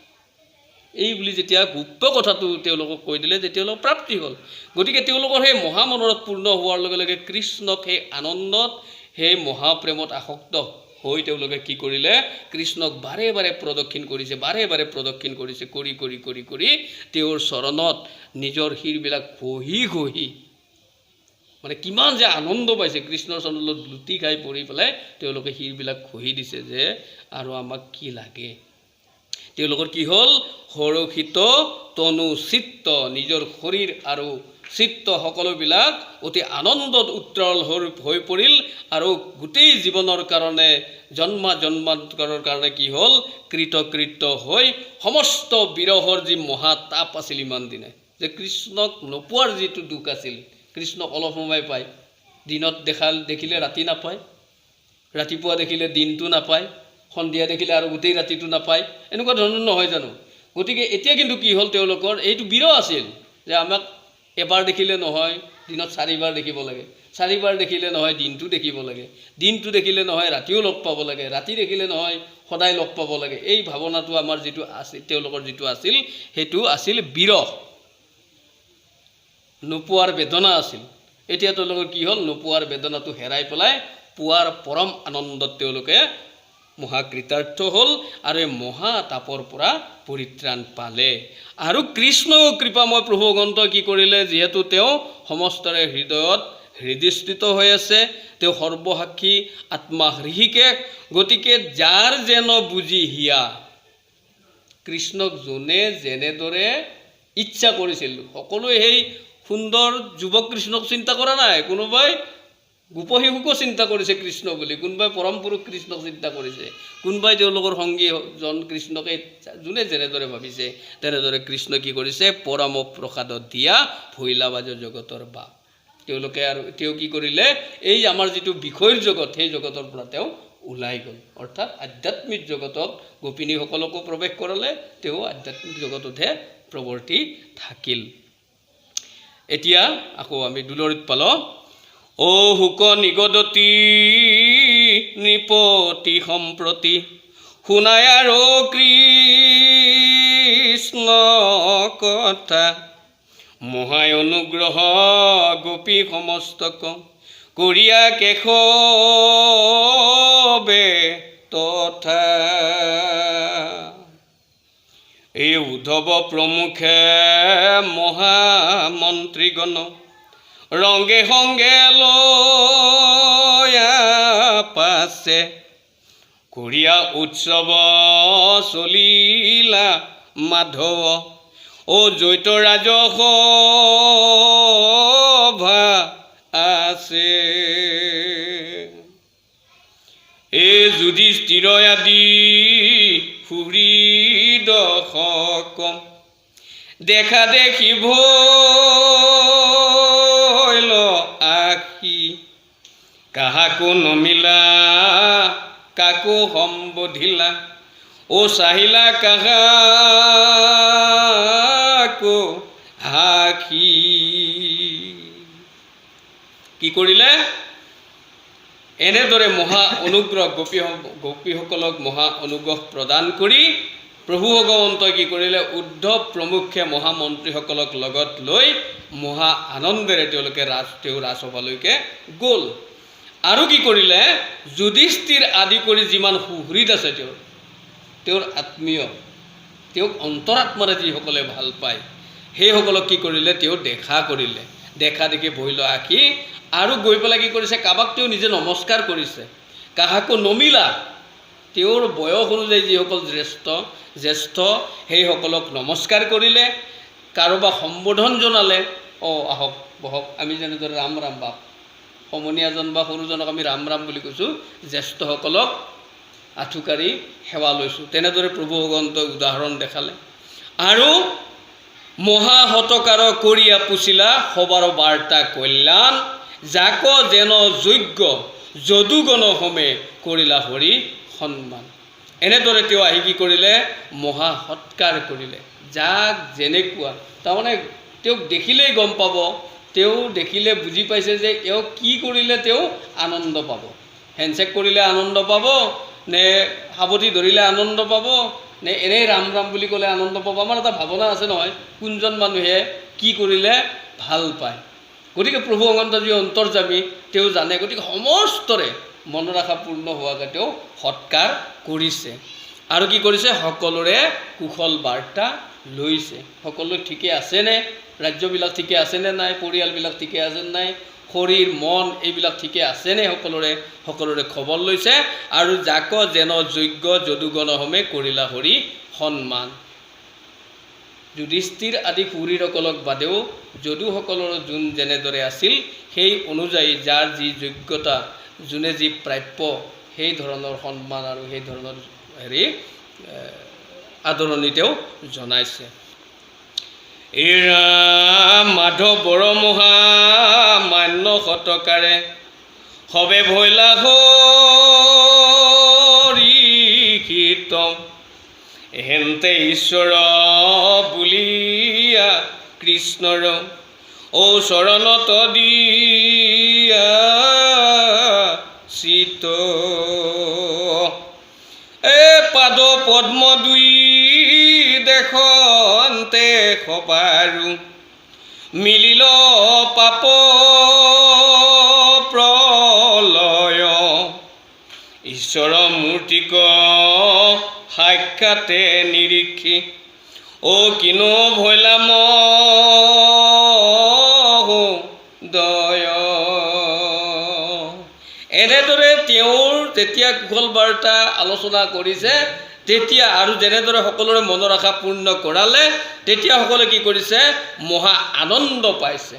এই বুলি যেতিয়া গুপ্ত কথাটো তেওঁলোকক কৈ দিলে, তেতিয়া তেওঁলোকৰ প্ৰাপ্তি হ'ল। গতিকে তেওঁলোকৰ সেই মহামনোৰথ পূৰ্ণ হোৱাৰ লগে লগে কৃষ্ণক সেই আনন্দত, সেই মহাপ্ৰেমত আসক্ত হৈ তেওঁলোকে কি কৰিলে, কৃষ্ণক বাৰে বাৰে প্ৰদক্ষিণ কৰিছে, বাৰে বাৰে প্ৰদক্ষিণ কৰিছে, কৰি কৰি কৰি কৰি তেওঁৰ চৰণত নিজৰ শিৰবিলাক ঘঁহি ঘঁহি, মানে কিমান যে আনন্দ পাইছে, কৃষ্ণৰ চৰণত লুটি খাই পৰি পেলাই তেওঁলোকে শিৰবিলাক ঘঁহি দিছে যে আৰু আমাক কি লাগে। তেওঁলোকৰ কি হ'ল, হৰষিত তনু চিত্ত, নিজৰ শৰীৰ আৰু চিত্ত সকলোবিলাক অতি আনন্দত উত্তৰল হৈ পৰিল, আৰু গোটেই জীৱনৰ কাৰণে জন্মান্তৰৰ কাৰণে কি হ'ল, কৃতকৃত্য হৈ সমস্ত বিৰহৰ যি মহাতাপ আছিল ইমান দিনে, যে কৃষ্ণক নোপোৱাৰ যিটো দুখ আছিল, কৃষ্ণক অলপ সময় পায়, দিনত দেখিলে ৰাতি নাপায়, ৰাতিপুৱা দেখিলে দিনটো নাপায়, সন্ধিয়া দেখিলে আৰু গোটেই ৰাতিটো নাপায়, এনেকুৱা ধৰণৰ নহয় জানো। গতিকে এতিয়া কিন্তু কি হ'ল, তেওঁলোকৰ এইটো বিৰহ আছিল যে আমাক এবাৰ দেখিলে নহয়, দিনত 4 বাৰ দেখিব লাগে, 4 বাৰ দেখিলে নহয়, দিনটো দেখিব লাগে, দিনটো দেখিলে নহয়, ৰাতিও লগ পাব লাগে, ৰাতি দেখিলে নহয়, সদায় লগ পাব লাগে। এই ভাৱনাটো আমাৰ যিটো আছিল, তেওঁলোকৰ যিটো আছিল, সেইটো আছিল বিৰহ, নোপোৱাৰ বেদনা আছিল। এতিয়া তেওঁলোকৰ কি হ'ল, নোপোৱাৰ বেদনাটো হেৰাই পেলাই পোৱাৰ পৰম আনন্দত তেওঁলোকে মহাকৃতাৰ্থ হ'ল, আৰু এই মহাতাপৰ পৰা পৰিত্ৰাণ পালে। আৰু কৃষ্ণও কৃপাময় প্ৰভু ভগৱন্তই কি কৰিলে, যিহেতু তেওঁ সমস্তৰে হৃদয়ত হৃদিস্থিত হৈ আছে, তেওঁ সৰ্বসাক্ষী আত্মা হৃষিকেশ, গতিকে যাৰ যেন বুজি হিয়া, কৃষ্ণক যোনে যেনেদৰে ইচ্ছা কৰিছিল, সকলোৱে সেই সুন্দৰ যুৱক কৃষ্ণক চিন্তা কৰা নাই, কোনোবাই গোপশিশুকো চিন্তা কৰিছে কৃষ্ণ বুলি, কোনোবাই পৰম পুৰুষ কৃষ্ণক চিন্তা কৰিছে, কোনোবাই তেওঁলোকৰ সংগীজন কৃষ্ণকে যোনে যেনেদৰে ভাবিছে তেনেদৰে কৃষ্ণ কি কৰিছে, পৰম প্ৰসাদত দিয়া ভৈলাবাজ জগতৰ বাপ। তেওঁলোকে আৰু তেওঁ কি কৰিলে, এই আমাৰ যিটো বিষয়ৰ জগত, সেই জগতৰ পৰা তেওঁ ওলাই গ'ল, অৰ্থাৎ আধ্যাত্মিক জগতত গোপিনীসকলকো প্ৰৱেশ কৰালে, তেওঁ আধ্যাত্মিক জগততহে প্ৰৱৰ্তি থাকিল। এতিয়া আকৌ আমি দুলৰিত পালোঁ। অ হুক নিগদতি নৃপতি সম্প্ৰতি, শুনাই আৰু কৃষ্ণ কথা, মহাই অনুগ্ৰহ গোপী সমস্তক, কৰিয়া কেশৱে তথা। এই উদ্ধৱ প্ৰমুখে মহামন্ত্ৰীগণ, ৰংগে সংগে লয়া পাছে, কৰিয়া উৎসৱ চলিলা মাধৱ, অ জৈত ৰাজসভা আছে। এই যুধিষ্ঠিৰ আদি সুহৃদশক, দেখা দেখি ভৈল আখি, কাহাকো নমিলা কাকো সম্বোধিলা, ও চাহিলা কাহাকো হাখি। কি কৰিলে, এনেদৰে মহা অনুগ্ৰহ গোপীসকলক মহা অনুগ্ৰহ প্ৰদান কৰি প্ৰভু ভগৱন্তই কি কৰিলে, উদ্ধৱ প্ৰমুখ্যে মহামন্ত্ৰীসকলক লগত লৈ মহা আনন্দেৰে তেওঁলোকে তেওঁ ৰাজসভালৈকে গ'ল। আৰু কি কৰিলে, যুধিষ্ঠিৰ আদি কৰি যিমান সুহৃদ আছে তেওঁৰ আত্মীয়, তেওঁক অন্তৰাত্মাৰে যিসকলে ভাল পায়, সেইসকলক কি কৰিলে, তেওঁ দেখা কৰিলে, দেখা দেখি ভৈল আখি, আৰু গৈ পেলাই কি কৰিছে, কাবাক তেওঁ নিজে নমস্কাৰ কৰিছে, কাহাকো নমিলা, তেওঁৰ বয়স অনুযায়ী যিসকল জ্যেষ্ঠ সেইসকলক নমস্কাৰ কৰিলে, কাৰোবাক সম্বোধন জনালে, আহক বহক, আমি যেনেদৰে ৰাম ৰাম বাপ, সমনীয়াজন বা সৰুজনক আমি ৰাম ৰাম বুলি কৈছোঁ, জ্যেষ্ঠসকলক আঁঠুকাৰি সেৱা লৈছোঁ, তেনেদৰে প্ৰভু ভগৱন্তই উদাহৰণ দেখালে। আৰু মহাহতকাৰ কৰিয়া পুছিলা সবাৰ বাৰ্তা কল্যাণ, যাক যেন যোগ্য যদুগণ হোমে কৰিলা হৰি সন্মান। এনেদৰে তেওঁ আহি কি কৰিলে? মহা সৎকাৰ কৰিলে, যাক যেনেকুৱা, তাৰমানে তেওঁক দেখিলেই গম পাব, তেওঁ দেখিলে বুজি পাইছে যে এওঁ কি কৰিলে তেওঁ আনন্দ পাব। হেণ্ডশ্বেক কৰিলে আনন্দ পাব, নে সাৱটি ধৰিলে আনন্দ পাব, নে এনেই ৰাম ৰাম বুলি ক'লে আনন্দ পাব। আমাৰ এটা ভাৱনা আছে নহয়, কোনজন মানুহে কি কৰিলে ভাল পায়। গতিকে প্ৰভু ভগৱন্ত যি অন্তৰ্যামী, তেওঁ জানে। গতিকে সমস্তৰে মনৰ আশা পূৰ্ণ হোৱাকৈ তেওঁ সৎকাৰ কৰিছে। আৰু কি কৰিছে? সকলোৰে কুশল বাৰ্তা লৈছে। সকলো ঠিকে আছেনে? ৰাজ্যবিলাক ঠিকে আছেনে নাই? পৰিয়ালবিলাক ঠিকে আছে নাই? শৰীৰ মন এইবিলাক ঠিকে আছেনে? সকলোৰে খবৰ লৈছে। আৰু যাক যেন যোগ্য যদুগণ হোমে কৰিলা হৰি সন্মান। যুধিষ্ঠিৰ আদি সুৰীসকলক বাদেও যদুসকলৰ যোন যেনেদৰে আছিল, সেই অনুযায়ী যাৰ যি যোগ্যতা, যোনে যি প্ৰাপ্য, সেই ধৰণৰ সন্মান আৰু সেই ধৰণৰ আদৰণি তেওঁ জনাইছে। এৰা মাধৱ বৰমহা মান্য শতকাৰে সবে ভৈলা হৰি কীৰ্তন, হেন্তে ঈশ্বৰ বুলিয়া কৃষ্ণৰ চৰণত দিয়া চিত, পাদ পদ্ম দুই দেখন্তে সবাৰু, মিলিল পাপ প্ৰলয়, ঈশ্বৰ মূৰ্তিক সাক্ষাতে নিৰীক্ষি, কিনো ভৈলা মহোদয়। এনেদৰে তেওঁৰ যেতিয়া কুশল বাৰ্তা আলোচনা কৰিছে, তেতিয়া আৰু যেনেদৰে সকলোৰে মনৰ আশা পূৰ্ণ কৰালে, তেতিয়া সকলোৱে কি কৰিছে? মহা আনন্দ পাইছে।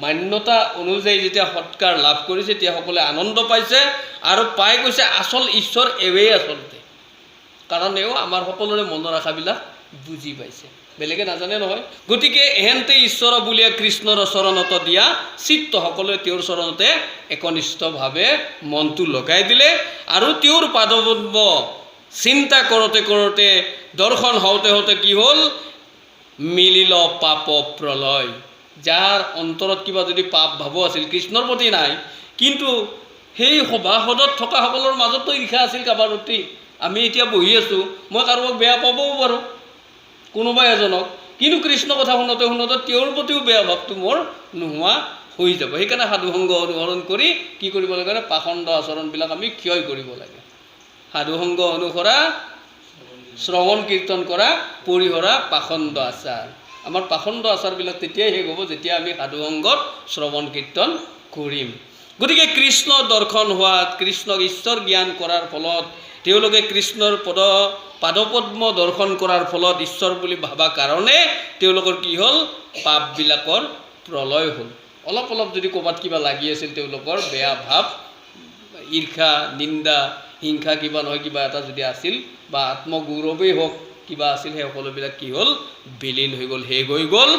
মান্যতা অনুযায়ী যেতিয়া সৎকাৰ লাভ কৰিছে, তেতিয়া সকলোৱে আনন্দ পাইছে। আৰু পাই কৈছে আচল ঈশ্বৰ এৱেই আচলতে, কাৰণ এও আমাৰ সকলোৰে মনৰ আশাবিলাক বুজি পাইছে, বেলেগে নাজানে নহয়। গতিকে এহেন্তে ঈশ্বৰ বুলিয়া কৃষ্ণৰ চৰণত দিয়া চিত্ত, সকলোৱে তেওঁৰ চৰণতে একনিষ্ঠভাৱে মনটো লগাই দিলে। আৰু তেওঁৰ পাদপদ্ম চিন্তা কৰোঁতে কৰোঁতে, দৰ্শন হওঁতে হওঁতে কি হ'ল? মিলিল পাপ প্ৰলয়। যাৰ অন্তৰত কিবা যদি পাপ ভাবো আছিল, কৃষ্ণৰ প্ৰতি নাই, কিন্তু সেই সভাসদত থকা সকলৰ মাজতো ঈৰ্ষা আছিল কাৰোবাৰ প্ৰতি। আমি এতিয়া বহি আছোঁ, মই কাৰোবাক বেয়া পাবও পাৰোঁ, কোনোবা এজনক, কিন্তু কৃষ্ণ কথা শুনোতে শুনোতে তেওঁৰ প্ৰতিও বেয়া ভাৱটো মোৰ নোহোৱা হৈ যাব। সেইকাৰণে সাধুসংগ অনুসৰণ কৰি কি কৰিব লাগে? পাখণ্ড আচৰণবিলাক আমি ক্ষয় কৰিব লাগে। সাধুসংগ অনুসৰা, শ্ৰৱণ কীৰ্তন কৰা, পৰিহৰা পাখণ্ড আচাৰ। আমাৰ পাখণ্ড আচাৰবিলাক তেতিয়াই শেষ হ'ব যেতিয়া আমি সাধুসংগত শ্ৰৱণ কীৰ্তন কৰিম। গতিকে কৃষ্ণ দৰ্শন হোৱাত, কৃষ্ণক ঈশ্বৰ জ্ঞান কৰাৰ ফলত, তেওঁলোকে কৃষ্ণৰ পাদপদ্ম দৰ্শন কৰাৰ ফলত ঈশ্বৰ বুলি ভাবা কাৰণে তেওঁলোকৰ কি হ'ল? পাপবিলাকৰ প্ৰলয় হ'ল। অলপ অলপ যদি ক'ৰবাত কিবা লাগি আছিল, তেওঁলোকৰ বেয়া ভাৱ, ঈৰ্ষা, নিন্দা, হিংসা কিবা নহয় কিবা এটা যদি আছিল, বা আত্মগৌৰৱেই হওক কিবা আছিল, সেই সকলোবিলাক কি হ'ল? বিলীন হৈ গ'ল, শেষ হৈ গ'ল।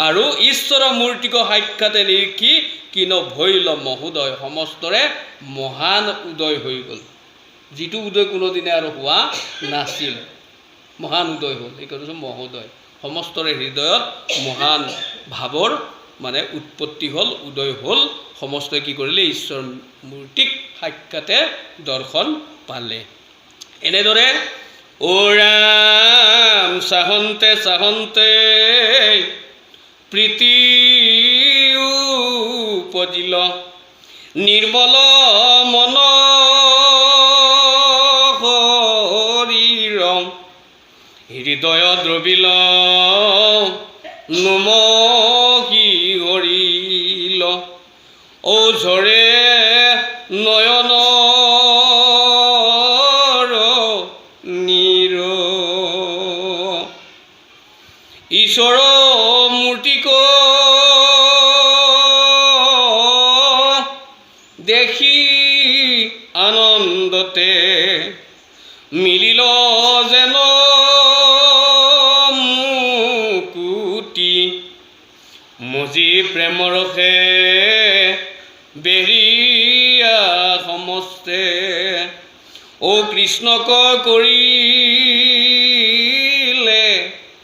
আৰু ঈশ্বৰৰ মূৰ্তিক সাক্ষাতে নিৰীক্ষি, কিনো ভৈল মহোদয়, সমস্তৰে মহান উদয় হৈ গ'ল। যিটো উদয় কোনোদিনে আৰু হোৱা নাছিল, মহান উদয় হ'ল। এই কৈছোঁ মহোদয়, সমস্তৰে হৃদয়ত মহান ভাৱৰ মানে উৎপত্তি হ'ল, উদয় হ'ল। সমস্তই কি কৰিলে? ঈশ্বৰ মূৰ্তিক সাক্ষাতে দৰ্শন পালে। এনেদৰে ৰাম চাহন্তে চাহন্তে প্ৰীতি উপজিল, নিৰ্মল মন শৰীৰ, হৃদয় দ্ৰবিল নুমকি হৰিল, ঝৰে নয়ন মজি প্ৰেমৰসে বেৰিয়া সমস্তে ও কৃষ্ণক কৰিলে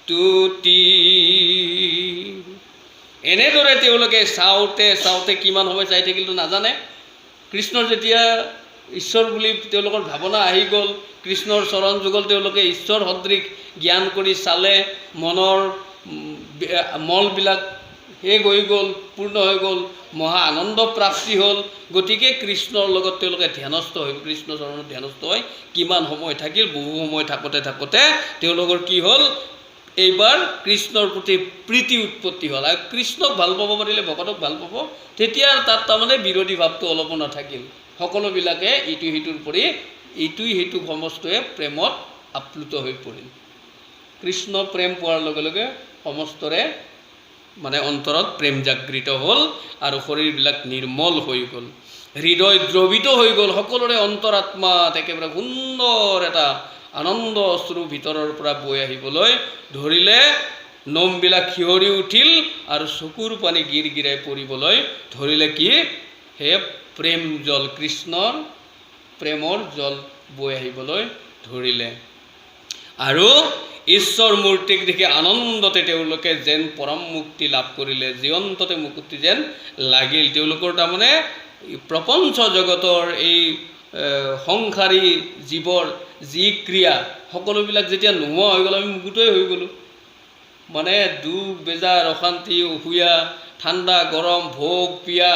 তুতি। এনেদৰে তেওঁলোকে চাওঁতে চাওঁতে কিমান সময় চাই থাকিলতো নাজানে। কৃষ্ণৰ যেতিয়া ঈশ্বৰ বুলি তেওঁলোকৰ ভাৱনা আহি গ'ল, কৃষ্ণৰ চৰণ যুগল তেওঁলোকে ঈশ্বৰ সদৃশ জ্ঞান কৰি চালে, মনৰ মলবিলাক শেষ হৈ গ'ল, পূৰ্ণ হৈ গ'ল, মহা আনন্দ প্ৰাপ্তি হ'ল। গতিকে কৃষ্ণৰ লগত তেওঁলোকে ধ্যানস্থ হৈ, কৃষ্ণ চৰণত ধ্যানস্থ হৈ কিমান সময় থাকিল, বহু সময় থাকোঁতে থাকোঁতে তেওঁলোকৰ কি হ'ল, এইবাৰ কৃষ্ণৰ প্ৰতি প্ৰীতি উৎপত্তি হ'ল। আৰু কৃষ্ণক ভাল পাব পাৰিলে ভকতক ভাল পাব, তেতিয়া তাত তাৰমানে বিৰোধী ভাৱটো অলপো নাথাকিল। সকলোবিলাকে ইটো সিটোৰ পৰি ইটোই সিটো সমস্তই প্ৰেমত আপ্লুত হৈ পৰিল। কৃষ্ণ প্ৰেম পোৱাৰ লগে লগে সমস্তৰে মানে অন্তৰত প্ৰেম জাগৃত হ'ল আৰু শৰীৰবিলাক নিৰ্মল হৈ গ'ল, হৃদয় দ্ৰৱিত হৈ গ'ল। সকলোৰে অন্তৰাত্মাত একেবাৰে সুন্দৰ এটা আনন্দ অশ্ৰু ভিতৰৰ পৰা বৈ আহিবলৈ ধৰিলে, নোমবিলাক শিয়ৰি উঠিল আৰু চকুৰ পানী গিৰ গিৰাই পৰিবলৈ ধৰিলে। কি হে প্ৰেম জল, কৃষ্ণৰ প্ৰেমৰ জল বৈ আহিবলৈ ধৰিলে। আৰু ঈশ্বৰ মূৰ্তিক দেখি আনন্দতে তেওঁলোকে যেন পৰম মুক্তি লাভ কৰিলে, জীৱন্ততে মুক্তি যেন লাগিল। তেওঁলোকৰ তাৰমানে প্ৰপঞ্চ জগতৰ এই সংসাৰী জীৱৰ যি ক্ৰিয়া সকলোবিলাক যেতিয়া নোহোৱা হৈ গ'ল, আমি মুক্তই হৈ গ'লোঁ। মানে দুখ বেজাৰ অশান্তি অসূয়া ঠাণ্ডা গৰম ভোগ পিয়া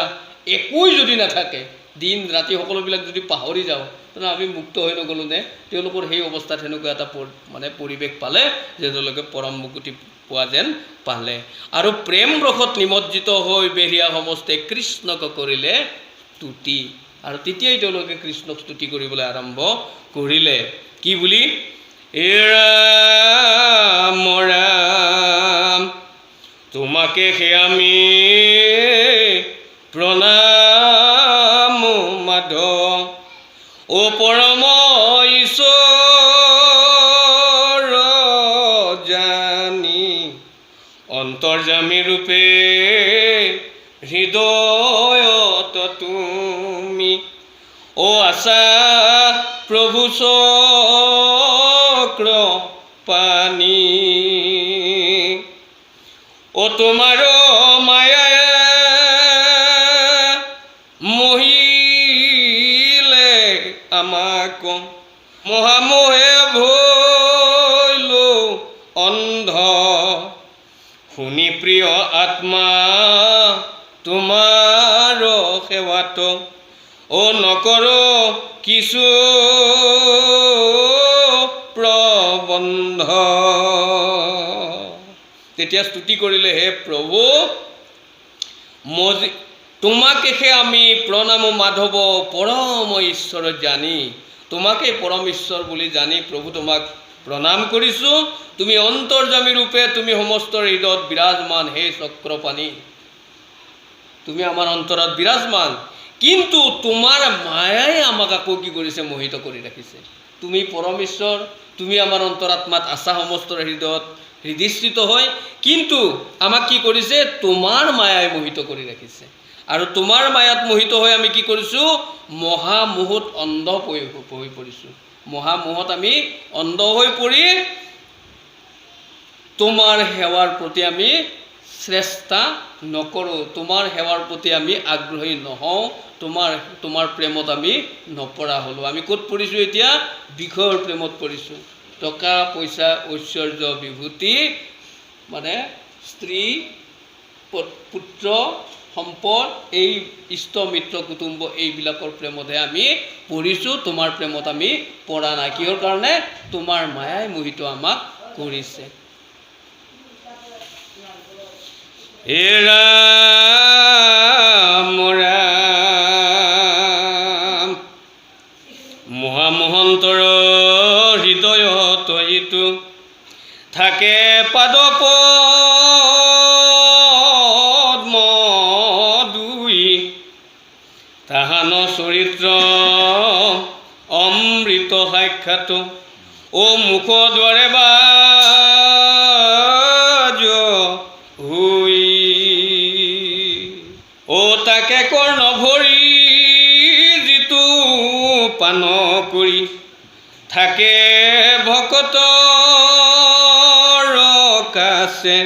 একোৱেই যদি নাথাকে, দিন ৰাতি সকলোবিলাক যদি পাহৰি যাওঁ, তেনেহ'লে আমি মুক্ত হৈ নগ'লোঁ নে? তেওঁলোকৰ সেই অৱস্থাত সেনেকুৱা এটা মানে পৰিৱেশ পালে যে তেওঁলোকে পৰম মুক্তি পোৱা যেন পালে। আৰু প্ৰেম ৰসত নিমজ্জিত হৈ বেৰিয়া সমস্তে কৃষ্ণক কৰিলে তুতি। আৰু তেতিয়াই তেওঁলোকে কৃষ্ণক স্তুতি কৰিবলৈ আৰম্ভ কৰিলে। কি বুলি? এ ৰাম ৰাম তোমাকে সে আমি প্ৰণাম মাধৱ, ও পৰম ঈশ্বৰ জানি অন্তৰ্যামী ৰূপে হৃদয়ত তুমি, ও আছা প্ৰভু চক্ৰ পানী, ও তোমাৰ মায়ায় মহিলে আমাক, মহামোহে ভৈলো অন্ধ, শুনি প্ৰিয় আত্মা তোমাৰ সেৱাত, ও নকৰো কিছু প্ৰবন্ধ। তেতিয়া স্তুতি কৰিলে, হে প্ৰভু তোমাকেহে আমি প্ৰণাম মাধৱ, পৰম ঈশ্বৰ জানি, তোমাকে পৰম ঈশ্বৰ বুলি জানি প্ৰভু তোমাক প্ৰণাম কৰিছোঁ। তুমি অন্তৰ্যামী ৰূপে তুমি সমস্ত হৃদয়ত বিৰাজমান, হে চক্ৰপাণী, তুমি আমাৰ অন্তৰত বিৰাজমান। কিন্তু তোমাৰ মায়াই আমাক আকৌ কি কৰিছে? মোহিত কৰি ৰাখিছে। তুমি পৰম ঈশ্বৰ, তুমি আমাৰ অন্তৰাত্মাত আছা সমস্ত হৃদয়ত হৃদিস্থিত হয়, কিন্তু আমাক কি কৰিছে? তোমাৰ মায়াই মোহিত কৰি ৰাখিছে। আৰু তোমাৰ মায়াত মোহিত হৈ আমি কি কৰিছোঁ? মহামোহত অন্ধ হৈ পৰিছোঁ। মহামোহত আমি অন্ধ হৈ পৰি তোমাৰ সেৱাৰ প্ৰতি আমি চেষ্টা নকৰোঁ, তোমাৰ সেৱাৰ প্ৰতি আমি আগ্ৰহী নহওঁ, তোমাৰ প্ৰেমত আমি নপৰা হ'লোঁ। আমি ক'ত পৰিছোঁ এতিয়া? বিষয়ৰ প্ৰেমত পৰিছোঁ। টকা পইচা ঐশ্বৰ্য বিভূতি, মানে স্ত্ৰী পুত্ৰ সম্পদ, এই ইষ্ট মিত্ৰ কুটুম্ব, এইবিলাকৰ প্ৰেমতহে আমি পৰিছোঁ, তোমাৰ প্ৰেমত আমি পৰা নাই। কিহৰ কাৰণে? তোমাৰ মায়াই মোহিত আমাক কৰিছে। হে ৰাম ৰাম মহামহন্তৰ হৃদয়ত ইটো থাকে পাদপদ্ম দুই, তাহান চৰিত্ৰ অমৃত সাক্ষাৎ, ও মুখ দ্বাৰে বাজ হুই পান কৰি থাকে ভকতৰ কাছে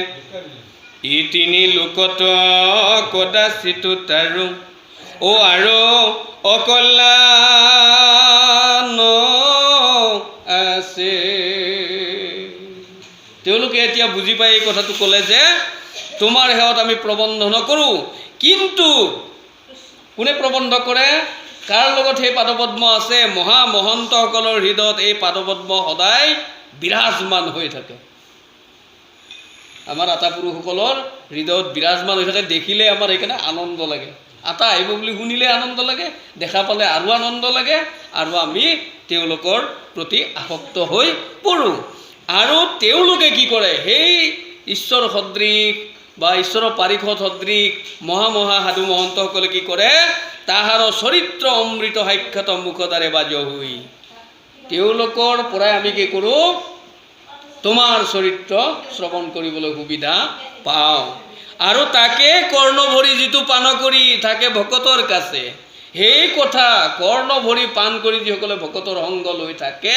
ই তিনি লোকত কদাচিত তাৰো আৰু অকল্যাণ আছে। তেওঁলোকে এতিয়া বুজি পাই এই কথাটো ক'লে যে তোমাৰ সেৱাত আমি প্ৰবন্ধ নকৰোঁ, কিন্তু কোনে প্ৰবন্ধ কৰে? কাৰ লগত সেই পাদপদ্ম আছে? মহামহন্তসকলৰ হৃদয়ত এই পাদপদ্ম সদায় বিৰাজমান হৈ থাকে। আমাৰ আতা পুৰুষসকলৰ হৃদয়ত বিৰাজমান হৈ থাকে। দেখিলে আমাৰ সেইকাৰণে আনন্দ লাগে। আতা আহিব বুলি শুনিলে আনন্দ লাগে, দেখা পালে আৰু আনন্দ লাগে, আৰু আমি তেওঁলোকৰ প্ৰতি আসক্ত হৈ পৰোঁ। আৰু তেওঁলোকে কি কৰে? সেই ঈশ্বৰ সদৃশ বা ঈশ্বৰৰ পাৰিষদ সদৃশ মহা সাধু মহন্তসকলে কি কৰে? তাহাৰ চৰিত্ৰ অমৃত সাক্ষাৎ মুখতাৰে বাজ হৈ তেওঁলোকৰ পৰাই আমি কি কৰোঁ? তোমাৰ চৰিত্ৰ শ্ৰৱণ কৰিবলৈ সুবিধা পাওঁ। আৰু তাকে কৰ্ণ ভৰি যিটো পান কৰি থাকে ভকতৰ কাছে, সেই কথা কৰ্ণ ভৰি পান কৰি যিসকলে ভকতৰ সংগ লৈ থাকে,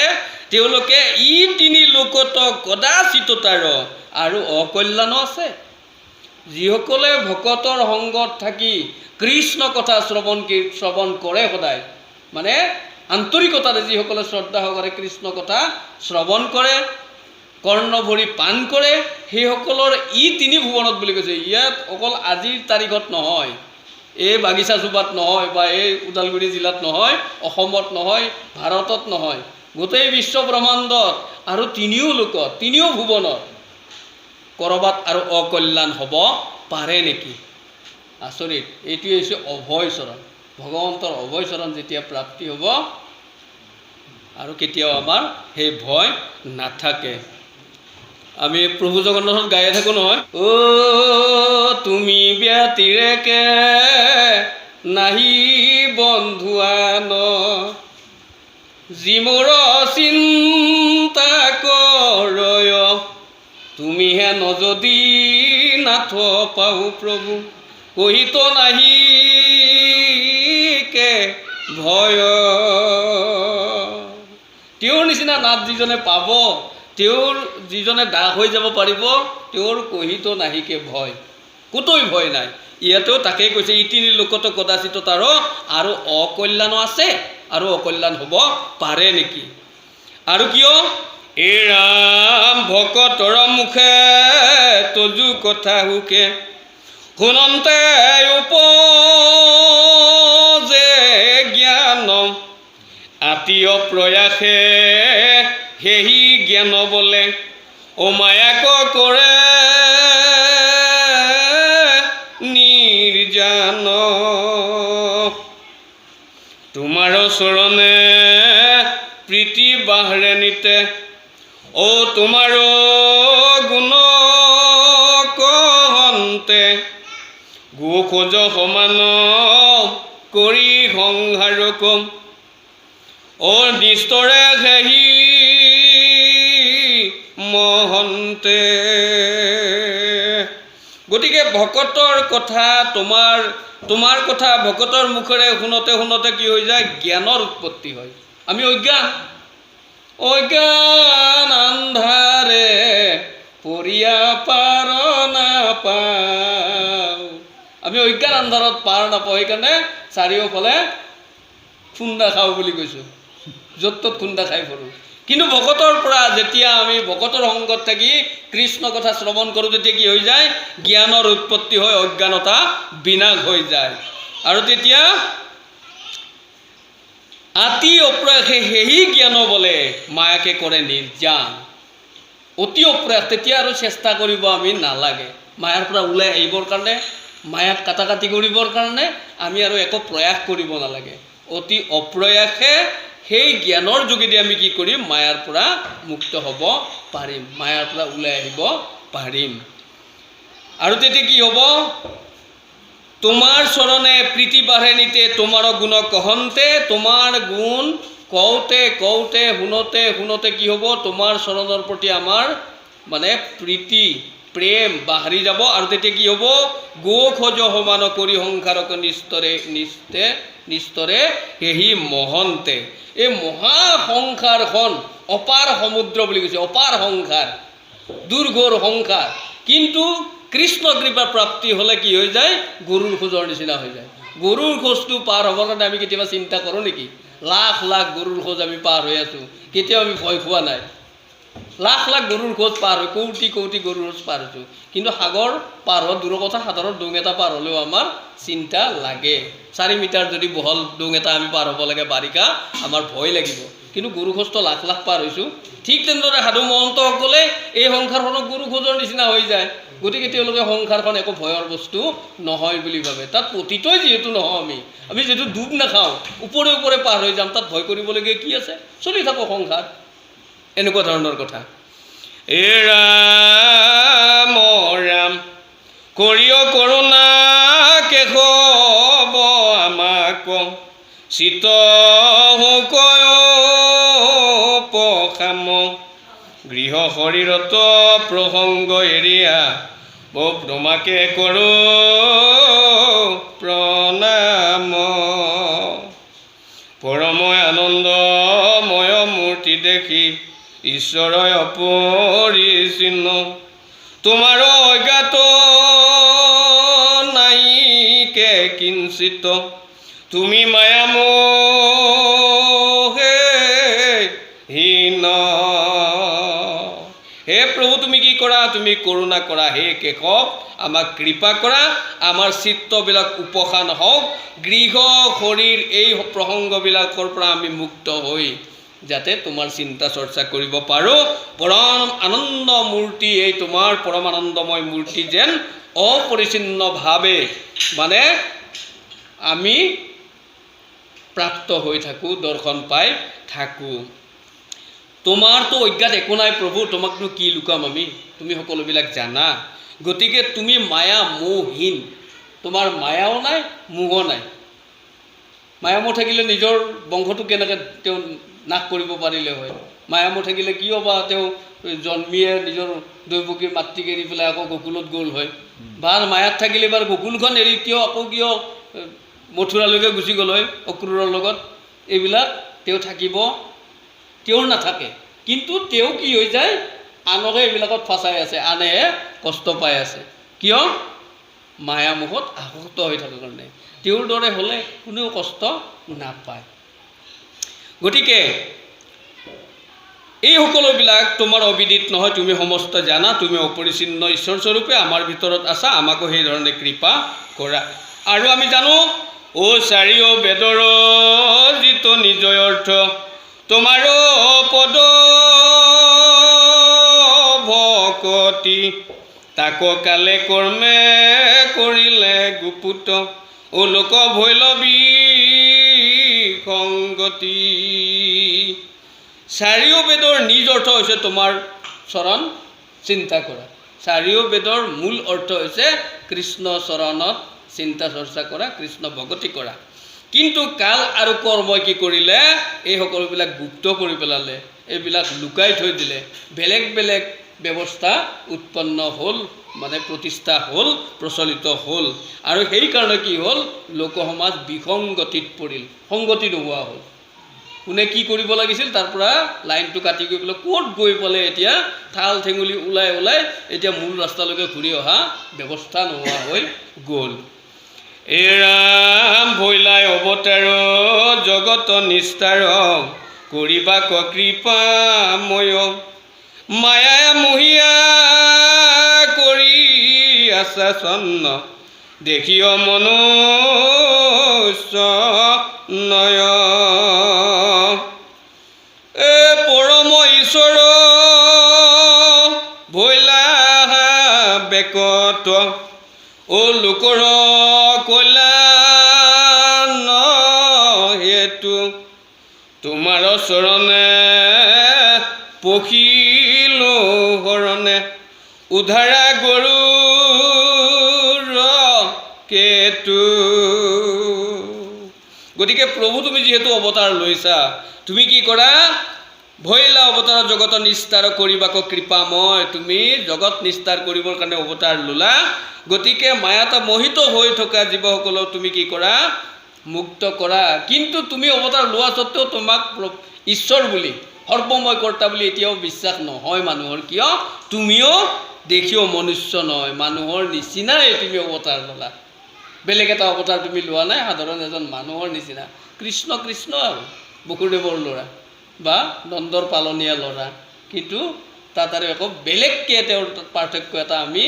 তেওঁলোকে ই তিনি লোকত কদাচিত তাৰ আৰু অকল্যাণ আছে। যিসকলে ভকতৰ সংগত থাকি কৃষ্ণ কথা শ্ৰৱণ কৰে সদায়, মানে আন্তৰিকতাৰে যিসকলে শ্ৰদ্ধা সহকাৰে কৃষ্ণ কথা শ্ৰৱণ কৰে, কৰ্ণ ভৰি পান কৰে, সেইসকলৰ ই তিনি ভুৱনত বুলি কৈছে। ইয়াত অকল আজিৰ তাৰিখত নহয়, এই বাগিচা চুবাত নহয়, বা এই ওদালগুৰি জিলাত নহয়, অসমত নহয়, ভাৰতত নহয়, গোটেই বিশ্ব ব্ৰহ্মাণ্ডত আৰু তিনিও লোকত, তিনিও ভুৱনত ক'ৰবাত আৰু অকল্যাণ হ'ব পাৰে নেকি? আচৰিত। এইটোৱে হৈছে অভয় চৰণ। ভগৱন্তৰ অভয় চৰণ যেতিয়া প্ৰাপ্তি হ'ব, আৰু কেতিয়াও আমাৰ সেই ভয় নাথাকে। আমি প্ৰভু জগন্নাথত গায়ে থাকোঁ নহয়, অ তুমি ব্যতিৰেকে নাহি বন্ধুৱান যি মোৰ চিন্তা কৰয় তুমিহে নযদি নাথ পাও প্ৰভু কহিত নাহি কে ভয়। তেওঁৰ নিচিনা নাথ যিজনে পাব, তেওঁৰ যিজনে দাস হৈ যাব পাৰিব, তেওঁৰ কহিত নাহিকে ভয়, ক'তোই ভয় নাই। ইয়াতেও তাকেই কৈছে, ই তিনি লোকত কদাচিত তাৰ আৰু অকল্যাণ আছে, আৰু অকল্যাণ হ'ব পাৰে নেকি? আৰু কিয়? এই ৰাম ভকতৰ মুখে তজু কথা সুখে শুনন্তে উপজে জ্ঞান আতীয় প্ৰয়াসে সেহি জ্ঞান বলে অমায়াক কৰে নিৰ্জান। তোমাৰ চৰণে প্ৰীতি বাহৰে নিতে ও তোমাৰ গুণ কহন্তে গো খোজ সমান কৰি সংহাৰ কম ও নিষ্ঠৰে সেহি মহন্তে। গতিকে ভকতৰ কথা, তোমাৰ কথা ভকতৰ মুখেৰে শুনোতে শুনোতে কি হৈ যায়? জ্ঞানৰ উৎপত্তি হয়। আমি অজ্ঞান আন্ধাৰে পৰিয়া পাৰ নাপাওঁ। আমি অজ্ঞান আন্ধাৰত পাৰ নাপাওঁ, সেইকাৰণে চাৰিওফালে খুন্দা খাওঁ বুলি কৈছোঁ, য'ত ত'ত খুন্দা খাই ফুৰোঁ। কিন্তু ভকতৰ পৰা যেতিয়া আমি ভকতৰ সংগত থাকি কৃষ্ণ কথা শ্ৰৱণ কৰোঁ, তেতিয়া কি হৈ যায়? জ্ঞানৰ উৎপত্তি হয়, অজ্ঞানতা বিনাশ হৈ যায়। আৰু তেতিয়া আতি অপ্ৰয়াসে সেহি জ্ঞান বলে মায়াকে কৰে নিৰ্জান। অতি অপ্ৰয়াস, তেতিয়া আৰু চেষ্টা কৰিব আমি নালাগে। মায়াৰ পৰা ওলাই আহিবৰ কাৰণে, মায়াক কাটাকাটি কৰিবৰ কাৰণে আমি আৰু একো প্ৰয়াস কৰিব নালাগে। অতি অপ্ৰয়াসে সেই জ্ঞানৰ যোগেদি আমি কি কৰিম? মায়াৰ পৰা মুক্ত হ'ব পাৰিম, মায়াৰ পৰা ওলাই আহিব পাৰিম। আৰু তেতিয়া কি হ'ব? তোমাৰ চৰণে প্ৰীতি বাঢ়ে নিতে তোমাৰ গুণ কহন্তে, তোমাৰ গুণ কওঁতে শুনোতে কি হ'ব? তোমাৰ চৰণৰ প্ৰতি আমাৰ মানে প্ৰীতি প্ৰেম বাহাৰি যাব আৰু তেতিয়া কি হ'ব গো খোজ সমান কৰি সংসাৰক নিস্তৰে সেহি মহন্তে এই মহা সংসাৰখন অপাৰ সমুদ্ৰ বুলি কৈছে অপাৰ সংসাৰ দুৰ্ঘোৰ সংসাৰ কিন্তু কৃষ্ণ কৃপা প্ৰাপ্তি হ'লে কি হৈ যায় গৰুৰ খোজৰ নিচিনা হৈ যায় গৰুৰ খোজটো পাৰ হ'বৰ কাৰণে আমি কেতিয়াবা চিন্তা কৰোঁ নেকি লাখ লাখ গৰুৰ খোজ আমি পাৰ হৈ আছোঁ কেতিয়াও আমি ভয় খোৱা নাই লাখ লাখ গৰুৰ খোজ পাৰ হৈ কোটি কোটি গৰুৰ খোজ পাৰ হৈছোঁ কিন্তু সাগৰ পাৰ হোৱা দূৰৰ কথা সাধাৰণ ডোং এটা পাৰ হ'লেও আমাৰ চিন্তা লাগে 4 মিটাৰ যদি বহল ডোং এটা আমি পাৰ হ'ব লাগে বাৰিষা আমাৰ ভয় লাগিব কিন্তু গৰু খোজটো লাখ লাখ পাৰ হৈছোঁ ঠিক তেনেদৰে সাধু মহন্তসকলে এই সংসাৰখনক গৰু খোজৰ নিচিনা হৈ যায় গতিকে তেওঁলোকে সংসাৰখন একো ভয়ৰ বস্তু নহয় বুলি ভাবে তাত পতিতই যিহেতু নহয় আমি যিহেতু ডুব নাখাওঁ ওপৰে ওপৰে পাৰ হৈ যাম তাত ভয় কৰিবলগীয়া কি আছে চলি থাকক সংসাৰ এনেকুৱা ধৰণৰ কথা এ ৰাম ৰাম কৰিয় কৰোণা কেশৱ আমাক চিত কয় পখাম গৃহ শৰীৰত প্ৰসংগ এৰিয়া তোমাকে কৰোঁ প্ৰণাম পৰময় আনন্দময় মূৰ্তি দেখি ঈশ্বৰই অপৰিচিন্ন তোমাৰ অজ্ঞাত নাইকে কিঞ্চিত তুমি মায়ামোহে হীন হে প্ৰভু তুমি কি কৰা তুমি কৰোণা কৰা হে কেশৱ আমাক কৃপা কৰা আমাৰ চিত্তবিলাক উপশান হওক গৃহ শৰীৰ এই প্ৰসংগবিলাকৰ পৰা আমি মুক্ত হৈ যাতে তোমাৰ চিন্তা চৰ্চা কৰিব পাৰোঁ পৰম আনন্দ মূৰ্তি এই তোমাৰ পৰম আনন্দময় মূৰ্তি যেন অপৰিচ্ছিন্নভাৱে মানে আমি প্ৰাপ্ত হৈ থাকোঁ দৰ্শন পাই থাকোঁ তোমাৰতো অজ্ঞাত একো নাই প্ৰভু তোমাকনো কি লুকাম আমি তুমি সকলোবিলাক জানা গতিকে তুমি মায়া মোহহীন তোমাৰ মায়াও নাই মোহো নাই মায়া মোহ থাকিলে নিজৰ বংশটো কেনেকৈ তেওঁ নাশ কৰিব পাৰিলে হয় মায়া মোহ থাকিলে কি হ'ব তেওঁ জন্মিয়ে নিজৰ দৈৱকীৰ মাতৃক এৰি পেলাই আকৌ গকুলত গ'ল হয় বা মায়াত থাকিলে এবাৰ গকুলখন এৰি কিয় আকৌ কিয় মথুৰালৈকে গুচি গ'ল হয় অক্ৰূৰৰ লগত এইবিলাক তেওঁ থাকিব তেওঁৰ নাথাকে কিন্তু তেওঁ কি হৈ যায় আনকে এইবিলাকত ফচাই আছে আনেহে কষ্ট পাই আছে কিয় মায়া মোহত আসক্ত হৈ থকাৰ কাৰণে তেওঁৰ দৰে হ'লে কোনেও কষ্ট নাপায় গতিকে এই সকলোবিলাক তোমাৰ অবিদিত নহয় তুমি সমস্ত জানা তুমি অপৰিচ্ছিন্ন ঈশ্বৰ স্বৰূপে আমাৰ ভিতৰত আছা আমাকো সেই ধৰণে কৃপা কৰা আৰু আমি জানো ও চাৰিও বেদৰ যিটো নিজয় অৰ্থ তোমাৰো পদ ভকতি তাক কালে কৰ্মে কৰিলে গুপুত ও লোক ভৈলৱী সংগতি চাৰিও বেদৰ নিজ অৰ্থ হৈছে তোমাৰ চৰণ চিন্তা কৰা চাৰিও বেদৰ মূল অৰ্থ হৈছে কৃষ্ণ চৰণত চিন্তা চৰ্চা কৰা কৃষ্ণ ভগতি কৰা কিন্তু কাল আৰু কৰ্মই কি কৰিলে এই সকলোবিলাক গুপ্ত কৰি পেলালে এইবিলাক লুকাই থৈ দিলে বেলেগ বেলেগ ব্যৱস্থা উৎপন্ন হ'ল মানে প্ৰতিষ্ঠা হ'ল প্ৰচলিত হ'ল আৰু সেইকাৰণে কি হ'ল লোকসমাজ বিসংগতিত পৰিল সংগতি নোহোৱা হ'ল কোনে কি কৰিব লাগিছিল তাৰ পৰা লাইনটো কাটি গৈ পেলাই ক'ত গৈ পালে এতিয়া ঠাল ঠেঙুলি ওলাই ওলাই এতিয়া মূল ৰাস্তালৈকে ঘূৰি অহা ব্যৱস্থা নোহোৱা হৈ গ'ল এ ৰাম ভৈলাই অৱতাৰ জগত নিস্তাৰ কৰিবা কৃপাময় মায়া মোহিয়া কৰি আছা চন্ন দেখিও মনুষ্য নয় এ পৰম ঈশ্বৰ ভৈলা বেকত ও লোকৰ কল্যাণ হেতু তোমাৰ চৰণে পখিলো হৰণে উধাৰা গৰুৰ কেতু গতিকে প্ৰভু তুমি যিহেতু অৱতাৰ লৈছা তুমি কি কৰা ভৈলা অৱতাৰ জগত নিস্তাৰ কৰিবাক কৃপাময়। তুমি জগত নিস্তাৰ কৰিবৰ কাৰণে অৱতাৰ ল'লা, গতিকে মায়াতে মোহিত হৈ থকা জীৱসকলক তুমি কি কৰা? মুক্ত কৰা। কিন্তু তুমি অৱতাৰ লোৱা সত্ত্বেও তোমাক ঈশ্বৰ বুলি, সৰ্বময় কৰ্তা বুলি এতিয়াও বিশ্বাস নহয় মানুহৰ। কিয়? তুমিও দেখিও মনুষ্য নহয়, মানুহৰ নিচিনাই তুমি অৱতাৰ ল'লা। বেলেগ এটা অৱতাৰ তুমি লোৱা নাই, সাধাৰণ এজন মানুহৰ নিচিনা। কৃষ্ণ কৃষ্ণ আৰু বসুদেৱৰ ল'ৰা বা নন্দৰ পালনীয়া ল'ৰা, কিন্তু তাত আৰু একো বেলেগকৈ তেওঁৰ পাৰ্থক্য এটা আমি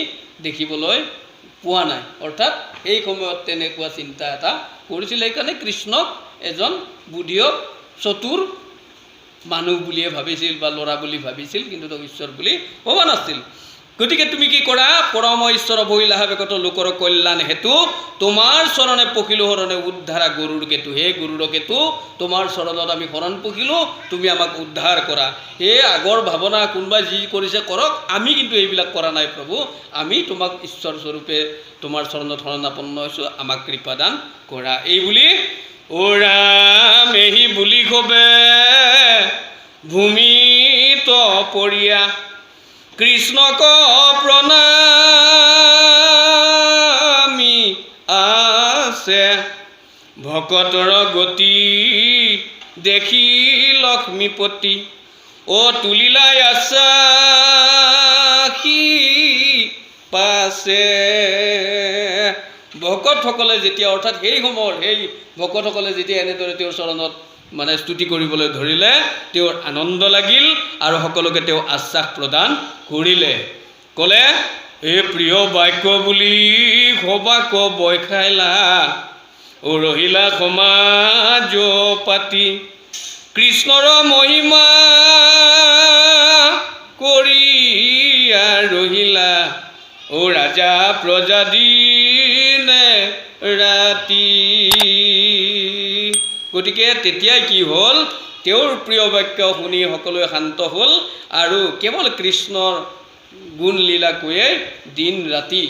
দেখিবলৈ পোৱা নাই। অৰ্থাৎ সেই সময়ত তেনেকুৱা চিন্তা এটা কৰিছিল, সেইকাৰণে কৃষ্ণক এজন বুদ্ধিয়ক চতুৰ মানুহ বুলিয়ে ভাবিছিল বা ল'ৰা বুলি ভাবিছিল, কিন্তু তেওঁ ঈশ্বৰ বুলি ভবা নাছিল। গতিকে তুমি কি কৰা? পৰম ঈশ্বৰ অৱহিলা বেকত লোকৰ কল্যাণ হেতু তোমাৰ চৰণে পখিলো শৰণে উদ্ধাৰা গৰুৰ কেতু। হে গৰুৰ কেতু, তোমাৰ চৰণত আমি শৰণ পখিলোঁ, তুমি আমাক উদ্ধাৰ কৰা। সেই আগৰ ভাৱনা কোনোবাই যি কৰিছে কৰক, আমি কিন্তু এইবিলাক কৰা নাই প্ৰভু। আমি তোমাক ঈশ্বৰ স্বৰূপে তোমাৰ চৰণত শৰণাপন্ন হৈছোঁ, আমাক কৃপাদান কৰা। এই বুলি ৰাম এহি বুলি কবে ভূমিত পৰিয়া কৃষ্ণক প্ৰণামী আছে। ভকতৰ গতি দেখি লক্ষ্মীপতি তুলিলাই আছাসী পাছে। ভকতসকলে যেতিয়া, অৰ্থাৎ সেই সময়ৰ সেই ভকতসকলে যেতিয়া এনেদৰে তেওঁৰ চৰণত মানে স্তুতি কৰিবলৈ ধৰিলে, তেওঁৰ আনন্দ লাগিল আৰু সকলোকে তেওঁ আশ্বাস প্ৰদান কৰিলে। ক'লে, এই প্ৰিয় বাক্য বুলি সবাক বয় খাইলা, ৰহিলা সমাজ পাতি কৃষ্ণৰ মহিমা কৰি ৰহিলা, ৰাজা প্ৰজা দিনে ৰাতি। গতিকে তেতিয়াই কি হ'ল? তেওঁৰ প্ৰিয় বাক্য শুনি সকলোৱে শান্ত হ'ল আৰু কেৱল কৃষ্ণৰ গুণ লীলা কৈয়ে দিন ৰাতি